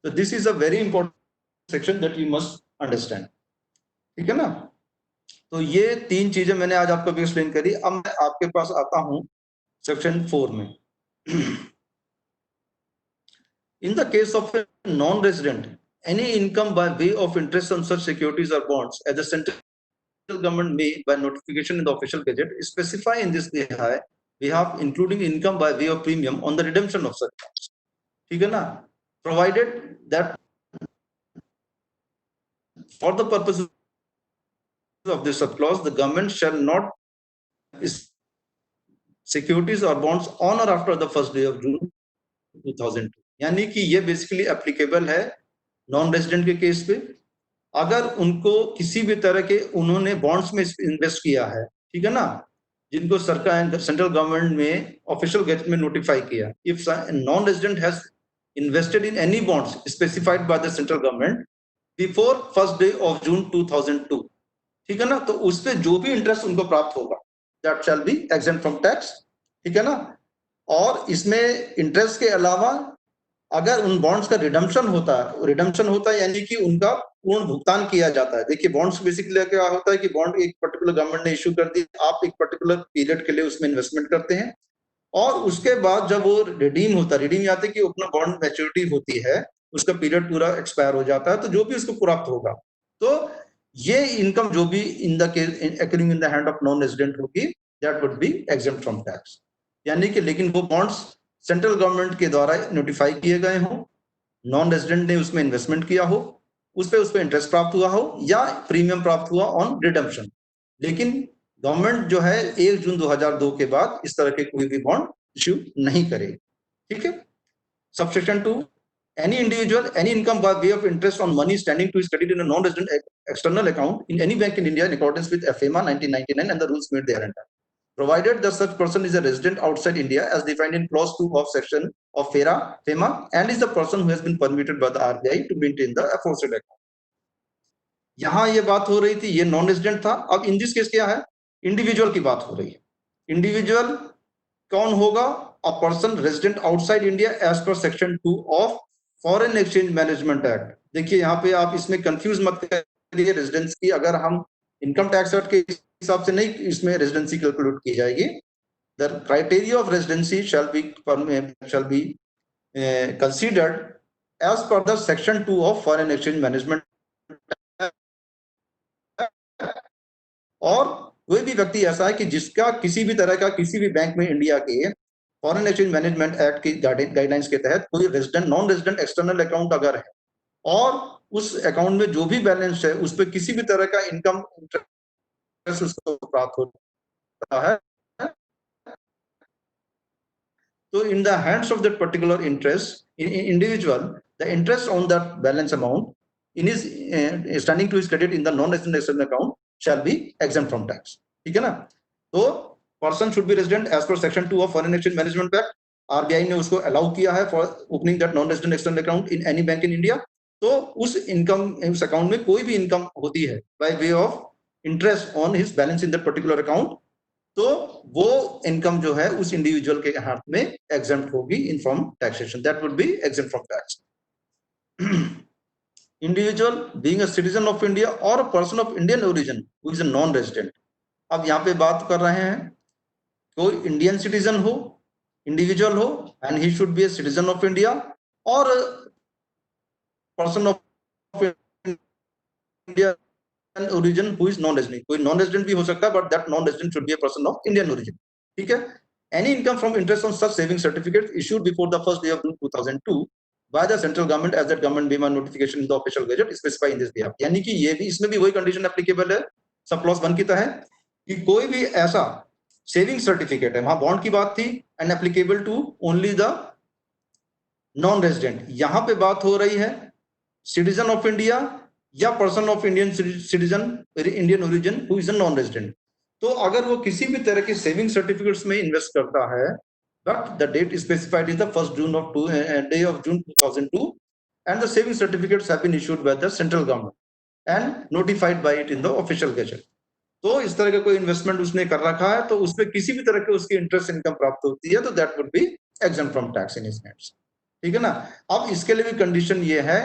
So this is a very important section that you must understand, ठीक है ना। तो ये तीन चीजें मैंने आज आपको भी एक्सप्लेन करी। अब मैं आपके पास आता हूं सेक्शन 4 में। In the case of a non-resident, any income by way of interest on such securities or bonds as the central government may, by notification in the official gazette, specify in this behalf, including income by way of premium on the redemption of such bonds, ठीक है ना, provided that for the purposes of this subclause, the government shall not securities or bonds on or after the first day of June 2002। यानी कि ये बेसिकली एप्लीकेबल है नॉन रेजिडेंट के केस पे। अगर उनको किसी भी तरह के उन्होंने बॉन्ड्स में इन्वेस्ट किया है, ठीक है ना, जिनको सरकार सेंट्रल गवर्नमेंट में ऑफिशियल गेजेट में नोटिफाई किया, if non resident has invested in any bonds specified by the central government before first day of June 2002, ठीक है ना, तो उस पे जो भी इंटरेस्ट उनको प्राप्त होगा that shall be exempt from tax, ठीक है ना। और इसमें इंटरेस्ट के अलावा अगर उन बॉन्ड्स का रिडम्पशन होता है यानी कि उनका पूर्ण भुगतान किया जाता है। देखिए बॉन्ड्स बेसिकली क्या होता है कि बॉन्ड एक पर्टिकुलर गवर्नमेंट ने इश्यू कर दी, आप एक पर्टिकुलर पीरियड के लिए उसमें इन्वेस्टमेंट करते हैं और उसके बाद जब वो रिडीम यानी कि अपना बॉन्ड मैच्योरिटी होती है, उसका पीरियड पूरा एक्सपायर हो जाता है, तो जो भी उसको प्राप्त होगा, तो ये इनकम जो भी in the case accruing in the hand of non resident होगी that would be exempt from tax. यानी कि लेकिन वो बॉन्ड्स सेंट्रल गवर्नमेंट के द्वारा नोटिफाई किए गए हों, नॉन रेजिडेंट ने उसमें इन्वेस्टमेंट किया हो, उस पर इंटरेस्ट प्राप्त हुआ हो या प्रीमियम प्राप्त हुआ ऑन रिडम्पशन, लेकिन गवर्नमेंट जो है 1 जून 2002 के बाद इस तरह के कोई भी बॉन्ड इश्यू नहीं करेगी, ठीक है। Subsection 2, any individual any income by way of interest on money standing to his credit in a non-resident external account in any bank in India in accordance with FEMA 1999 and the rules made thereafter, provided that such person is a resident outside India as defined in clause 2 of section of FEMA and is the person who has been permitted by the RBI to maintain the aforesaid account। यहां ये बात हो रही थी, ये नॉन रेजिडेंट था। अब इन दिस केस क्या है, इंडिविजुअल की बात हो रही है। इंडिविजुअल कौन होगा, a person resident outside India as per section 2 of foreign exchange management act. देखिए यहाँ पे आप इसमें कंफ्यूज मत करिए रेजिडेंस की, अगर हम इनकम टैक्स एक्ट के हिसाब से नहीं इसमें रेजिडेंसी कैलकुलेट की जाएगी। The criteria of residency shall be considered as per the section 2 of foreign exchange management. और कोई भी व्यक्ति ऐसा है कि जिसका किसी भी तरह का किसी भी बैंक में इंडिया के फॉरेन एक्सचेंज मैनेजमेंट एक्ट की गाइडलाइंस के तहत कोई resident non resident external account अगर है और उस अकाउंट में जो भी बैलेंस है उस पर किसी भी तरह का इनकम इंटरेस्ट उसको प्राप्त होता है, तो in the hands of that particular individual, the interest on that balance amount in his standing to his credit in the non-resident account shall be exempt from tax, ठीक है ना। तो person should be resident as per section 2 of foreign exchange management act, RBI ने उसको अलाउ किया है for opening that non resident external account in any bank in India. तो उस इनकम, उस अकाउंट में कोई भी इनकम होती है by way of interest on his balance in that particular account, तो वो इनकम जो है उस इंडिविजुअल के हाथ में एग्जेम्प्ट होगी in from taxation, that would be exempt from tax. Individual being a citizen of India और a person of Indian origin who is a non resident. अब यहाँ पे बात कर रहे हैं कोई इंडियन सिटीजन हो, इंडिविजुअल हो, and he should be a citizen of India, और person of India origin who is non-resident, कोई नॉन रेजिडेंट भी हो सकता है, but that non resident should be a person of Indian origin, ठीक है। Any income from interest on such saving certificate issued before the first day of 2002 by the central government as that government बीमा notification in the official gazette specify in this behalf. यानी कि ये भी, इसमें भी वही कंडीशन एप्लीकेबल है सब क्लॉज 1 की तरह कि कोई भी ऐसा सेविंग सर्टिफिकेट है, वहां बॉन्ड की बात थी, and applicable to only the non resident. यहां पे बात हो रही है सिटीजन ऑफ इंडिया या person of Indian citizen Indian origin who is a non resident. तो अगर वो किसी भी तरह के सेविंग सर्टिफिकेट्स में इन्वेस्ट करता है, but the date specified is the first June of day of June 2002 and the saving certificates have been issued by the central government and notified by it in the official gazette. तो इस तरह का कोई इन्वेस्टमेंट उसने कर रखा है, तो उसमें किसी भी तरह के उसकी इंटरेस्ट इनकम प्राप्त होती है, तो that would be exempt from tax in his hands, ठीक है ना। अब इसके लिए भी कंडीशन ये है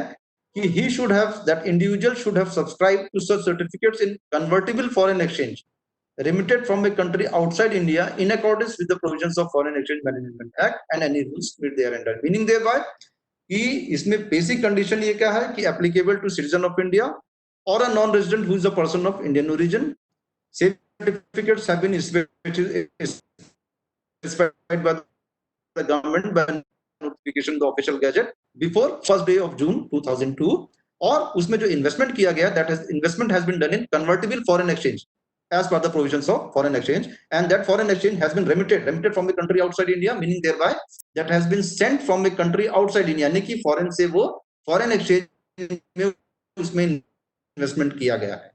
कि he should have, that individual should have subscribed to such certificates in convertible foreign exchange remitted from a country outside India in accordance with the provisions of Foreign Exchange Management Act and any rules made thereafter, meaning thereby कि इसमें बेसिक कंडीशन ये क्या है कि applicable to citizen of India or a non-resident who is a person of Indian origin. Certificates have been specified by the government by notification the official gazette before first day of June 2002, और उसमें जो इन्वेस्टमेंट किया गया that has investment has been done in convertible foreign exchange as per the provisions of foreign exchange, and that foreign exchange has been remitted from a country outside India, meaning thereby that has been sent from a country outside India, यानी कि फॉरेन से वो फॉरेन एक्सचेंज में उसमें इन्वेस्टमेंट किया गया है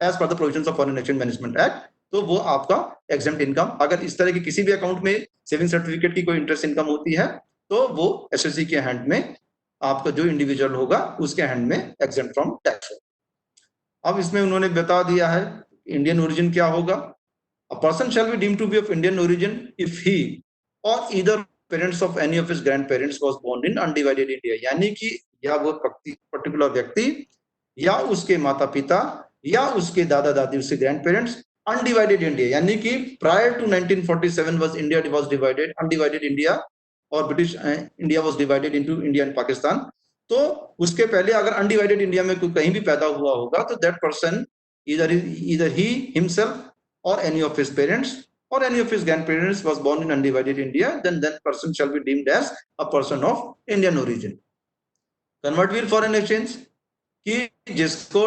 as per the provisions of Foreign Exchange Management Act, तो वो आपका एग्जेम्प्ट इनकम। अगर इस तरह की किसी भी अकाउंट में सेविंग सर्टिफिकेट की कोई इंटरेस्ट इनकम होती है, तो वो एसएससी के हैंड में, आपका जो इंडिविजुअल होगा उसके हैंड में एग्जेम्प्ट फ्रॉम टैक्स होगा। अब इसमें उन्होंने बता दिया है इंडियन ओरिजिन क्या होगा। A person shall be deemed to be of Indian origin if he or either parents of any of his grand parents was born in undivided India, यानी कि या वो पर्टिकुलर व्यक्ति या उसके माता पिता या उसके दादा दादी, उसके ग्रैंड पेरेंट्स अनडिवाइडेड इंडिया, यानी कि prior to 1947 was India was divided, undivided India, और British India was divided into India and Pakistan. तो उसके पहले अगर अनडिवाइडेड इंडिया में कोई कहीं भी पैदा हुआ होगा, तो that person either he himself or any of his parents or any of his grandparents was born in undivided India, then that person shall be deemed as a person of Indian origin. Convertible foreign exchange कि जिसको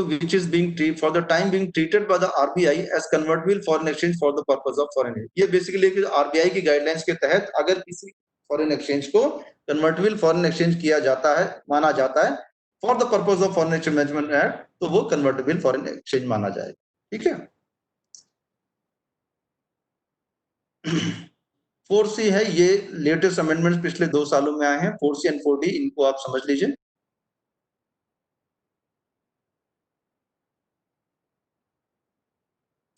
which is being treated for the time being treated by the RBI as convertible foreign exchange for the purpose of foreign aid. ये बेसिकली कि RBI की गाइडलाइंस के तहत अगर किसी फॉरेन एक्सचेंज को कन्वर्टिबल फॉरेन एक्सचेंज किया जाता है, माना जाता है for the purpose of foreign exchange management act, तो वो कन्वर्टिबल फॉरेन एक्सचेंज माना जाएगा, ठीक है। 4C है, ये लेटेस्ट अमेंडमेंट पिछले 2 सालों में आए हैं, 4C एंड 4D, इनको आप समझ लीजिए।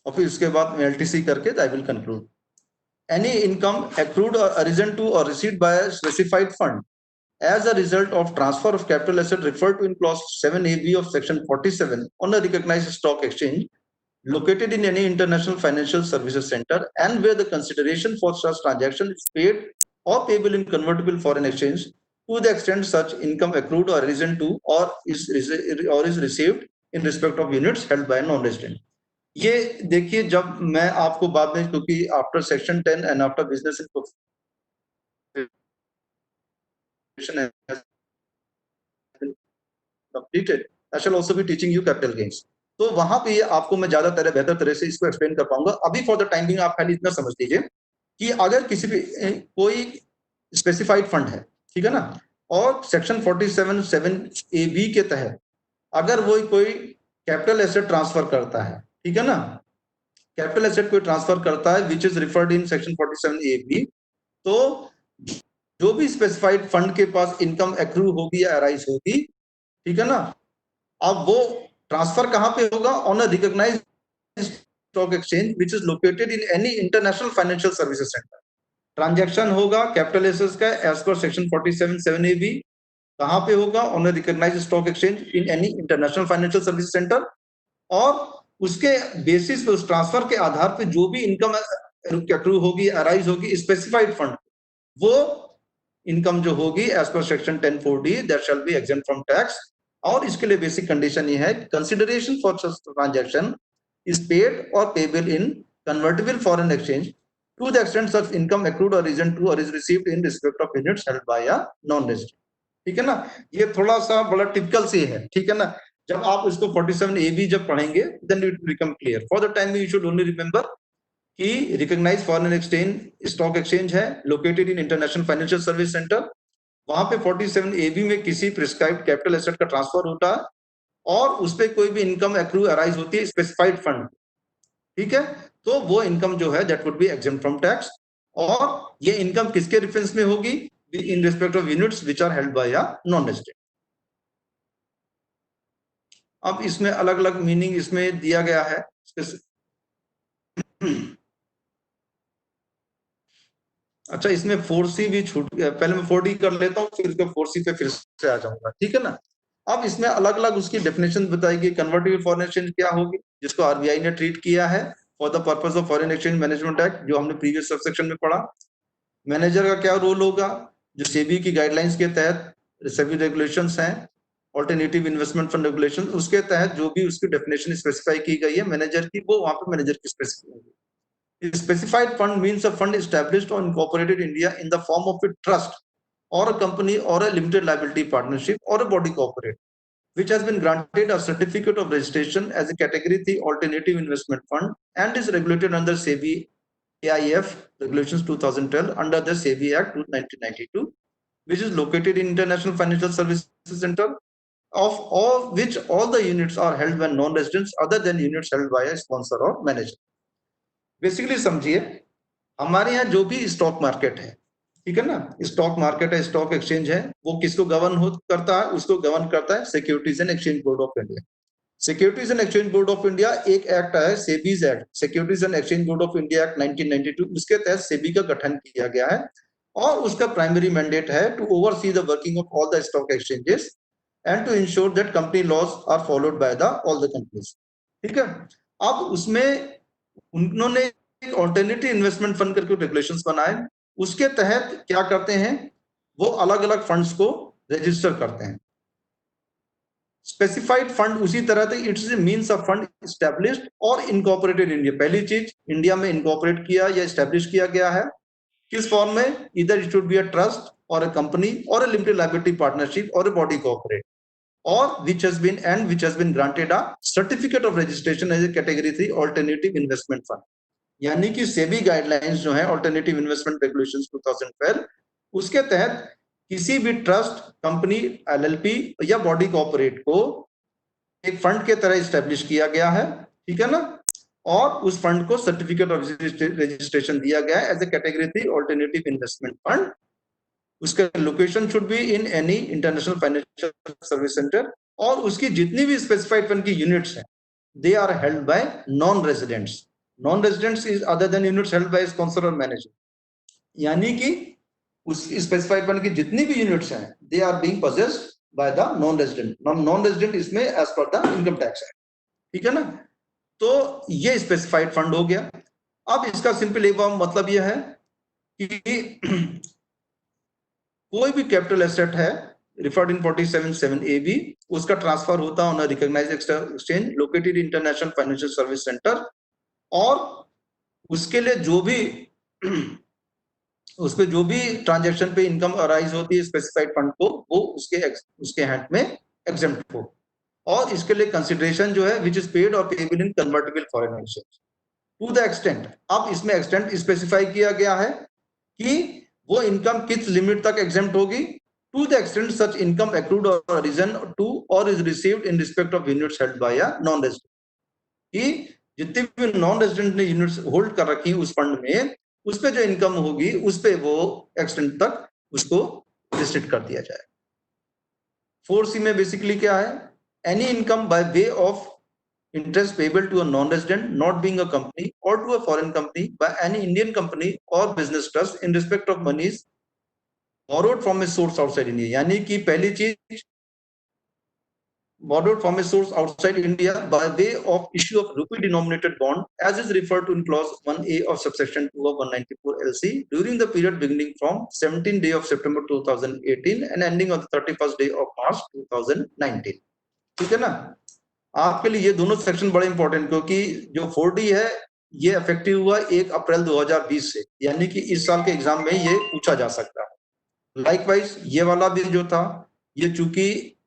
और फिर उसके बाद LTC करके I will conclude. Any income accrued or arisen to or received by a specified fund as a result of transfer of capital asset referred to in clause 7AB of section 47 on a recognized stock exchange located in any international financial services center, and where the consideration for such transaction is paid or payable in convertible foreign exchange to the extent such income accrued or arisen to or is received in respect of units held by a non-resident. ये देखिए, जब मैं आपको बाद में, क्योंकि after section 10 and after business completed I shell also be teaching you capital gains, तो वहां पे आपको मैं ज्यादा बेहतर तरह से इसको एक्सप्लेन कर पाऊंगा। अभी फॉर द टाइम बिंग आप खाली इतना समझ लीजिए कि अगर किसी भी कोई स्पेसिफाइड फंड है, ठीक है ना, और सेक्शन 47(7)(a)(b) के तहत अगर वो कोई कैपिटल एसेट ट्रांसफर करता है, ठीक है ना, कैपिटल एसेट को ट्रांसफर करता है which is referred in section 47A(b), तो जो भी स्पेसिफाइड फंड के पास इनकम एक्रू होगी या अराइज होगी, ठीक है ना, अब वो ट्रांसफर कहां पे होगा? On a recognised stock exchange which is located in any international financial services centre. Transaction होगा कैपिटल एसेट्स का एज पर सेक्शन 47(7)(a)(b), कहां पे होगा? On a recognised stock exchange in any international financial service centre. और उसके बेसिस पे, उस ट्रांसफर के आधार पे जो भी इनकम एक्रू होगी, अराइज होगी स्पेसिफाइड फंड, वो इनकम जो होगी as per section 10(4)(d) that shall be exempt from tax. और इसके लिए बेसिक कंडीशन ये है, consideration for such transaction is paid or payable in convertible foreign exchange to the extent such income accrued or risen to or is received in respect of units held by a non-resident। ठीक है ना, ये थोड़ा सा बड़ा टिपिकल से है, ठीक है ना। जब आप इसको 47A(b) जब पढ़ेंगे then it will become clear। For the time you should only remember कि recognise foreign exchange stock exchange है located in international financial service centre, वहां पे 47A(b) में किसी प्रिस्क्राइब्ड कैपिटल एसेट का ट्रांसफर होता है और उस पर कोई भी इनकम एक्रू अराइज होती है स्पेसिफाइड फंड, ठीक है, तो वो इनकम जो है that would be exempt from tax. और ये इनकम किसके रेफरेंस में होगी? In respect of units which are held by a non resident. अब इसमें अलग अलग मीनिंग इसमें दिया गया है। अच्छा, इसमें 4C भी छूट गया, पहले मैं 4D कर लेता हूँ फिर 4C पे फिर से आ जाऊंगा, ठीक है ना। अब इसमें अलग अलग उसकी डेफिनेशन बताएगी। कन्वर्टिबल फॉरेन एक्सचेंज क्या होगी, जिसको आरबीआई ने ट्रीट किया है for the purpose of foreign exchange management act, जो हमने प्रीवियस सबसेक्शन में पढ़ा। मैनेजर का क्या रोल होगा? जो सेबी की गाइडलाइंस के तहत सेबी रेगुलेशंस हैं, ऑल्टरनेटिव इन्वेस्टमेंट फंड रेगुलेशन, उसके तहत जो भी उसकी डेफिनेशन स्पेसिफाई की गई है मैनेजर की, वो वहां पे मैनेजर की स्पेसिफाई होगी। Specified fund means a fund established or incorporated in India in the form of a trust or a company or a limited liability partnership or a body corporate, which has been granted a certificate of registration as a Category 3 alternative investment fund and is regulated under SEBI AIF Regulations 2012 under the SEBI Act 1992, which is located in International Financial Services Center, of all which all the units are held by non-residents other than units held by a sponsor or manager। Basically समझिए, हमारे यहाँ जो भी स्टॉक मार्केट है, ठीक है ना, स्टॉक मार्केट है, स्टॉक एक्सचेंज है, वो किसको गवर्न करता है? उसको गवर्न करता है securities and exchange board of India. Securities and exchange board of India एक एक्ट है, SEBI's act, securities and exchange board of India act 1992, उसके तहत सेबी का गठन किया गया है और उसका प्राइमरी मैंडेट है to oversee the working of all the stock exchanges and to ensure that company laws are followed by the all the companies. ठीक है, अब उसमें उन्होंने एक ऑल्टरनेटिव इन्वेस्टमेंट फंड करके रेगुलेशंस बनाए, उसके तहत क्या करते हैं, वो अलग अलग फंड्स को रजिस्टर करते हैं। स्पेसिफाइड फंड उसी तरह से it's means a fund established और इनकॉर्पोरेटेड इंडिया। पहली चीज, इंडिया में इनकॉर्पोरेट किया या एस्टैब्लिश किया गया है, किस फॉर्म में? इधर it should be a trust और अ कंपनी और अ लिमिटेड लायबिलिटी पार्टनरशिप और a body corporate, or which has been granted a certificate of registration as a category 3 alternative investment fund। यानी कि सेबी गाइडलाइंस जो है ऑल्टरनेटिव इन्वेस्टमेंट रेगुलेशंस 2012, उसके तहत किसी भी ट्रस्ट, कंपनी, एलएलपी या बॉडी कॉर्पोरेट को एक फंड के तरह एस्टेब्लिश किया गया है, ठीक है ना, और उस फंड को सर्टिफिकेट ऑफ रजिस्ट्रेशन दिया गया है as a category 3 alternative investment fund. उसका location should be in any international financial service centre और उसकी जितनी भी स्पेसिफाइड फंड की यूनिट्स हैं, they are held by non residents. Non residents is other than units held by sponsor और मैनेजर, यानी कि उस स्पेसिफाइड फंड की जितनी भी यूनिट्स हैं, they are being possessed by the non resident. Non resident इसमें as per the income tax है, ठीक है ना। तो ये स्पेसिफाइड फंड हो गया। अब इसका सिंपल एक मतलब यह है कि कोई भी कैपिटल एसेट है रिफर्ड इन 47(7)(a)(b), उसका ट्रांसफर होता है on a recognised exchange located international financial service centre, और उसके लिए जो भी उस पे जो भी ट्रांजैक्शन पे इनकम अराइज होती है स्पेसिफाइड फंड को, वो उसके हैंड में एग्जेम्प्ट हो। और इसके लिए कंसिडरेशन जो है which is paid or payable in convertible foreign exchange to the extent. अब इसमें एक्सटेंट स्पेसिफाई किया गया है कि वो इनकम किस लिमिट तक एग्जेम्प्ट होगी, to the extent such income accrued or arisen to or is received in respect of units held by a non resident. कि जितने भी नॉन रेजिडेंट ने यूनिट्स होल्ड कर रखी उस फंड में, उस पे जो इनकम होगी उस पे वो एक्सटेंट तक उसको रिस्ट्रिक्ट कर दिया जाए। 4C में बेसिकली क्या है, any income by way of interest payable to a non-resident not being a company or to a foreign company by any Indian company or business trust in respect of monies borrowed from a source outside India। यानी कि पहली चीज borrowed from a source outside India by way of issue of rupee denominated bond as is referred to in clause 1A of subsection 2 of 194 LC during the period beginning from 17th day of September 2018 and ending on the 31st day of March 2019। ठीक है ना। आपके लिए ये दोनों सेक्शन बड़े इंपॉर्टेंट, क्योंकि जो 4D है ये इफेक्टिव हुआ 1 अप्रैल 2020 से, यानी कि इस साल के एग्जाम में ये पूछा जा सकता है। लाइकवाइज ये वाला भी जो था ये चूंकि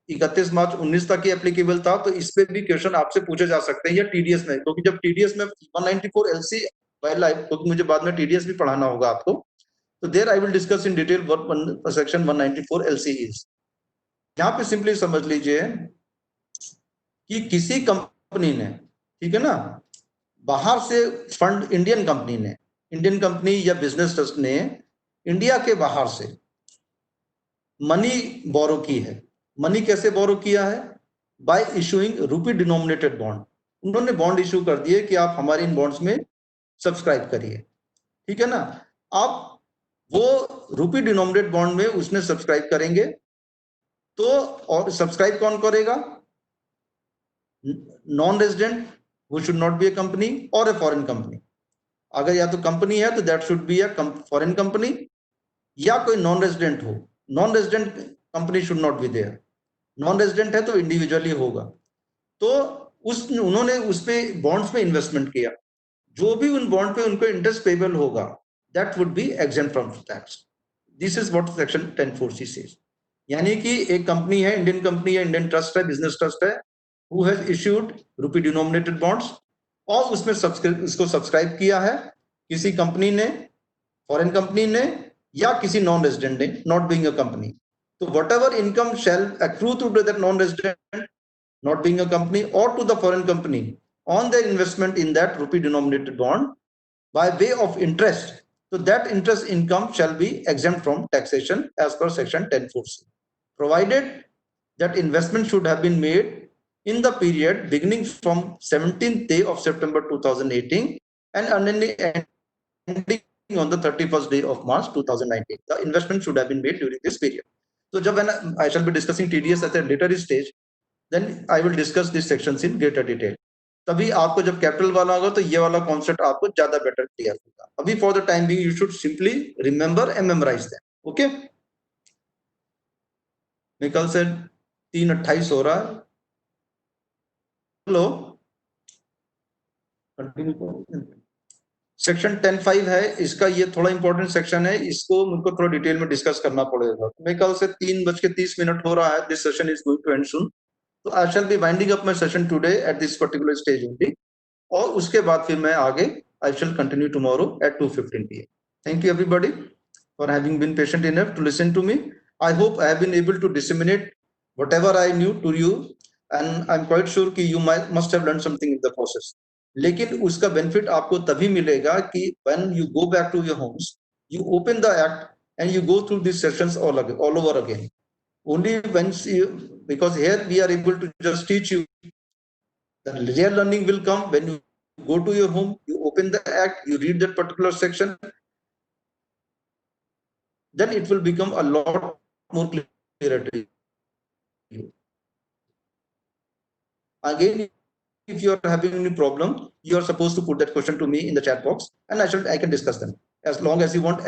31 मार्च 19 तक ही एप्लीकेबल था, तो इस पे भी क्वेश्चन आपसे पूछे जा सकते हैं या टीडीएस में, क्योंकि जब टीडीएस में 194 LC क्योंकि मुझे बाद में टीडीएस भी पढ़ाना होगा आपको, तो there I will discuss in detail what section 194 LC is. यहाँ पे सिंपली समझ लीजिए कि किसी कंपनी ने, ठीक है ना, बाहर से फंड, इंडियन कंपनी या बिजनेस ट्रस्ट ने इंडिया के बाहर से मनी बोरो की है। मनी कैसे बोरो किया है? बाय इशूइंग रूपी डिनोमिनेटेड बॉन्ड। उन्होंने बॉन्ड इशू कर दिए कि आप हमारे इन बॉन्ड्स में सब्सक्राइब करिए, ठीक है ना। आप वो रूपी डिनोमिनेटेड बॉन्ड में उसने सब्सक्राइब करेंगे, तो और सब्सक्राइब कौन करेगा? Non resident who should not be a company or a foreign company। अगर या तो कंपनी है तो that should be a foreign company, या कोई नॉन रेजिडेंट हो। Non resident company should not be there. Non resident है तो इंडिविजुअली होगा। तो उन्होंने उस पे बॉन्ड्स पे इन्वेस्टमेंट किया, जो भी उन बॉन्ड पे उनको इंटरेस्ट पेबल होगा that would be exempt from tax. This is what section 10(4)(c) says. यानी कि एक कंपनी है, इंडियन कंपनी है, इंडियन ट्रस्ट है, बिजनेस ट्रस्ट है, who has issued rupee denominated bonds, और उसमें इसको सब्सक्राइब किया है किसी कंपनी ने, फॉरेन कंपनी ने, या किसी नॉन रेजिडेंट ने, नॉट बीइंग अ कंपनी। तो whatever income shall accrue to that non resident not being a company or to the foreign company on their investment in that rupee denominated bond by way of interest, so that interest income shall be exempt from taxation as per section 10(4)(c), provided that investment should have been made in the period beginning from 17th day of September 2018 and ending on the 31st day of March 2019। The investment should have been made during this period। So when I shall be discussing TDS at a later stage, then I will discuss these sections in greater detail। तभी आपको जब कैपिटल वाला होगा तो ये वाला कॉन्सेप्ट आपको ज्यादा बेटर क्लियर होगा। अभी for the time being you should simply remember and memorise them. Okay, मेरे ख्याल से 3:28 हो रहा है। हेलो, सेक्शन 10(5) है इसका, ये थोड़ा इंपॉर्टेंट सेक्शन है, इसको मुझको थोड़ा डिटेल में डिस्कस करना पड़ेगा। मेरे ख्याल से 3:30 हो रहा है। This session is going to end soon, तो I shall be winding up my session today at this particular stage only, और उसके बाद फिर मैं आगे I shall continue tomorrow at 2:15 PM। Thank you everybody for having been patient enough to listen to me. I hope I have been able to disseminate whatever I knew to you, and I am quite sure कि you must have learn something in the process. लेकिन उसका बेनिफिट आपको तभी मिलेगा कि when you go back to your homes, you open the act and you go through these sessions all over again। Only once you, because here we are able to just teach you, the real learning will come when you go to your home, you open the act, you read that particular section, then it will become a lot more clear to you। Again, if you are having any problem, you are supposed to put that question to me in the chat box, and I can discuss them as long as you want